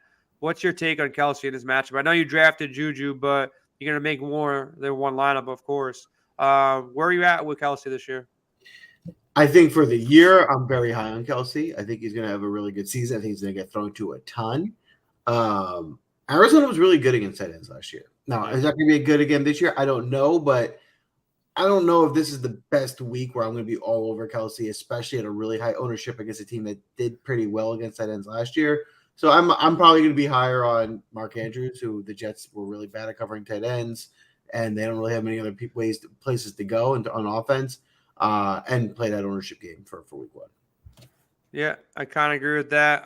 What's your take on Kelce in this matchup? I know you drafted Juju, but you're going to make more than one lineup, of course. Where are you at with Kelce this year? I think for the year, I'm very high on Kelce. I think he's going to have a really good season. I think he's going to get thrown to a ton. Arizona was really good against tight ends last year. Now, is that going to be good again this year? I don't know, but I don't know if this is the best week where I'm going to be all over Kelce, especially at a really high ownership against a team that did pretty well against tight ends last year. So I'm probably going to be higher on Mark Andrews, who the Jets were really bad at covering tight ends, and they don't really have many other places to go on offense. And play that ownership game for week 1. Yeah, I kind of agree with that.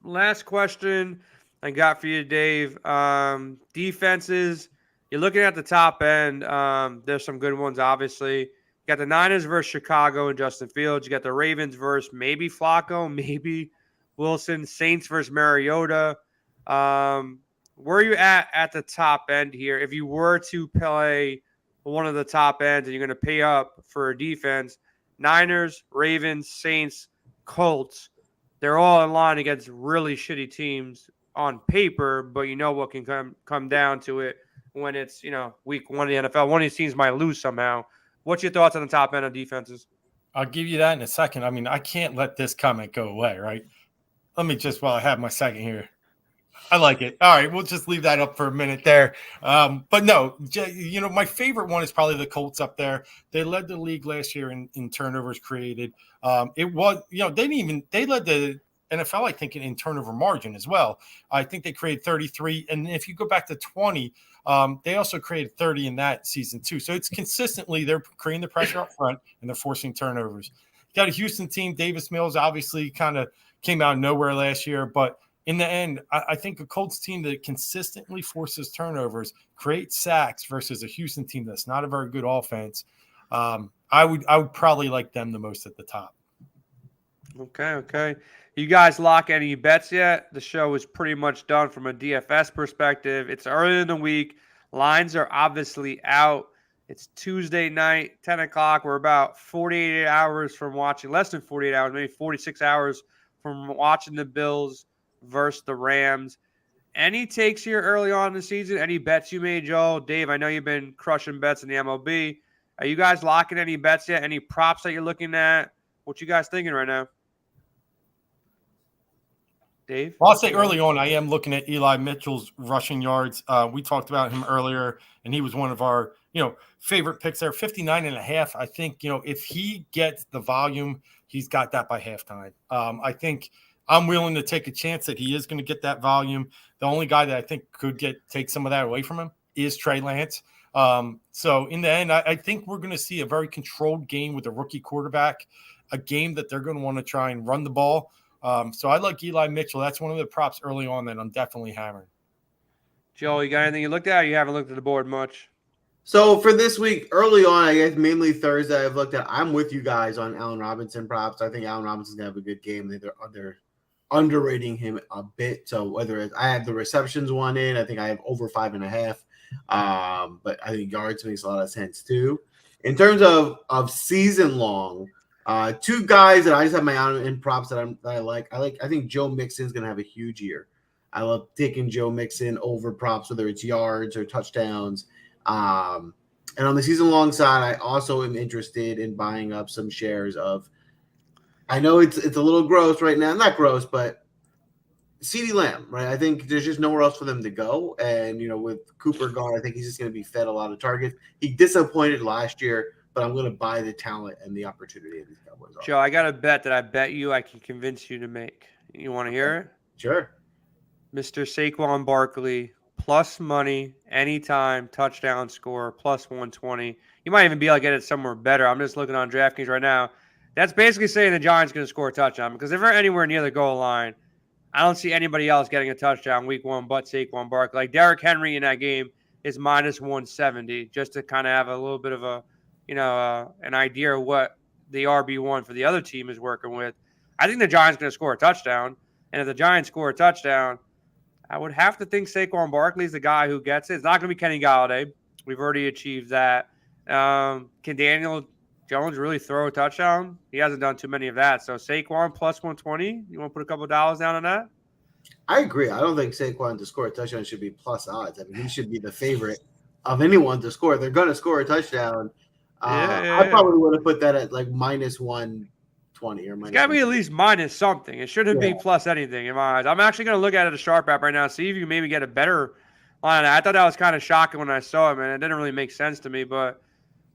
Last question I got for you, Dave. Defenses, you're looking at the top end. There's some good ones, obviously. You got the Niners versus Chicago and Justin Fields. You got the Ravens versus maybe Flacco, maybe Wilson. Saints versus Mariota. Where are you at the top end here? If you were to play one of the top ends and you're going to pay up for a defense, Niners, Ravens, Saints, Colts, they're all in line against really shitty teams on paper, but you know what can come down to it when it's, week one of the NFL. One of these teams might lose somehow. What's your thoughts on the top end of defenses? I'll give you that in a second. I mean, I can't let this comment go away, right? Let me just, while I have my second here. I like it. All right, we'll just leave that up for a minute there. But no, my favorite one is probably the Colts up there. They led the league last year in turnovers created. It was, they led the NFL, I think, in turnover margin as well. I think they created 33. And if you go back to 20, they also created 30 in that season too. So it's consistently, they're creating the pressure up front and they're forcing turnovers. You got a Houston team. Davis Mills obviously kind of came out of nowhere last year, but in the end, I think a Colts team that consistently forces turnovers, creates sacks versus a Houston team that's not a very good offense. I would probably like them the most at the top. Okay. You guys lock any bets yet? The show is pretty much done from a DFS perspective. It's early in the week. Lines are obviously out. It's Tuesday night, 10 o'clock. We're about 48 hours from watching, less than 48 hours, maybe 46 hours from watching the Bills versus the Rams. Any takes here early on in the season? Any bets you made, Joel? Dave, I know you've been crushing bets in the MLB. Are you guys locking any bets yet? Any props that you're looking at? What you guys thinking right now? Dave? Well, I'll say early on, I am looking at Eli Mitchell's rushing yards. We talked about him earlier, and he was one of our, favorite picks there. 59.5. I think, if he gets the volume, he's got that by halftime. I think I'm willing to take a chance that he is going to get that volume. The only guy that I think could take some of that away from him is Trey Lance. So in the end, I think we're going to see a very controlled game with a rookie quarterback, a game that they're going to want to try and run the ball. So I like Eli Mitchell. That's one of the props early on that I'm definitely hammering. Joel, you got anything you looked at? Or you haven't looked at the board much? So for this week, early on, I guess mainly Thursday, I've looked at. I'm with you guys on Allen Robinson props. I think Allen Robinson's gonna have a good game. They're underrating him a bit. So whether it's, I have the receptions one in, I think I have over 5.5. But I think yards makes a lot of sense too. In terms of season long, two guys that I just have my own in props that I like. I think Joe Mixon's gonna have a huge year. I love taking Joe Mixon over props, whether it's yards or touchdowns. And on the season long side, I also am interested in buying up some shares of. I know it's a little gross right now, not gross, but CeeDee Lamb, right? I think there's just nowhere else for them to go, and with Cooper gone, I think he's just going to be fed a lot of targets. He disappointed last year, but I'm going to buy the talent and the opportunity of these Cowboys. Joe, I got a bet that I bet you I can convince you to make. You want to hear it? Sure. Mr. Saquon Barkley. Plus money, anytime, touchdown score, plus 120. You might even be able to get it somewhere better. I'm just looking on DraftKings right now. That's basically saying the Giants going to score a touchdown because if they're anywhere near the goal line, I don't see anybody else getting a touchdown week one but Saquon Barkley. Like Derrick Henry in that game is minus 170 just to kind of have a little bit of a, an idea of what the RB1 for the other team is working with. I think the Giants going to score a touchdown. And if the Giants score a touchdown, I would have to think Saquon Barkley is the guy who gets it. It's not going to be Kenny Galladay. We've already achieved that. Can Daniel Jones really throw a touchdown? He hasn't done too many of that. So Saquon plus 120. You want to put a couple of dollars down on that? I agree. I don't think Saquon to score a touchdown should be plus odds. I mean, he should be the favorite of anyone to score. They're going to score a touchdown. I probably would have put that at like minus 120 or minus. It's got to be at least minus something. It shouldn't be plus anything in my eyes. I'm actually going to look at it a sharp app right now, see if you maybe get a better line. I thought that was kind of shocking when I saw it, man. It didn't really make sense to me, but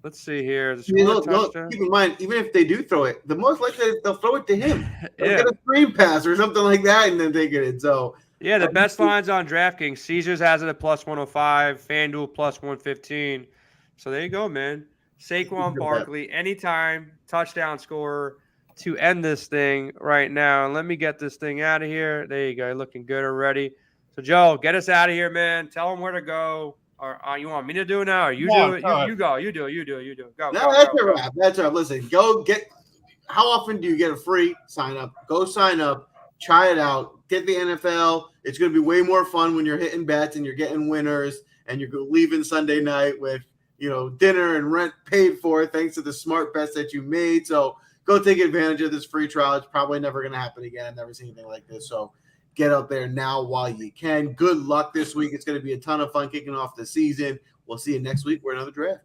let's see here. Look, keep in mind, even if they do throw it, the most likely they'll throw it to him. They'll get a screen pass or something like that, and then they get it. So the best lines on DraftKings. Caesars has it at plus 105, FanDuel plus 115. So there you go, man. Saquon Barkley, anytime touchdown scorer to end this thing right now. Let me get this thing out of here. There you go. Looking good already. So, Joe, get us out of here, man. Tell them where to go. Or you want me to do it now? Or you do it? You go. You do it. Go. No, that's a wrap. That's right. Listen, go get. How often do you get a free sign up? Go sign up. Try it out. Get the NFL. It's going to be way more fun when you're hitting bets and you're getting winners and you're leaving Sunday night with, dinner and rent paid for thanks to the smart bets that you made. So go take advantage of this free trial. It's probably never going to happen again. I've never seen anything like this. So get out there now while you can. Good luck this week. It's going to be a ton of fun kicking off the season. We'll see you next week for another draft.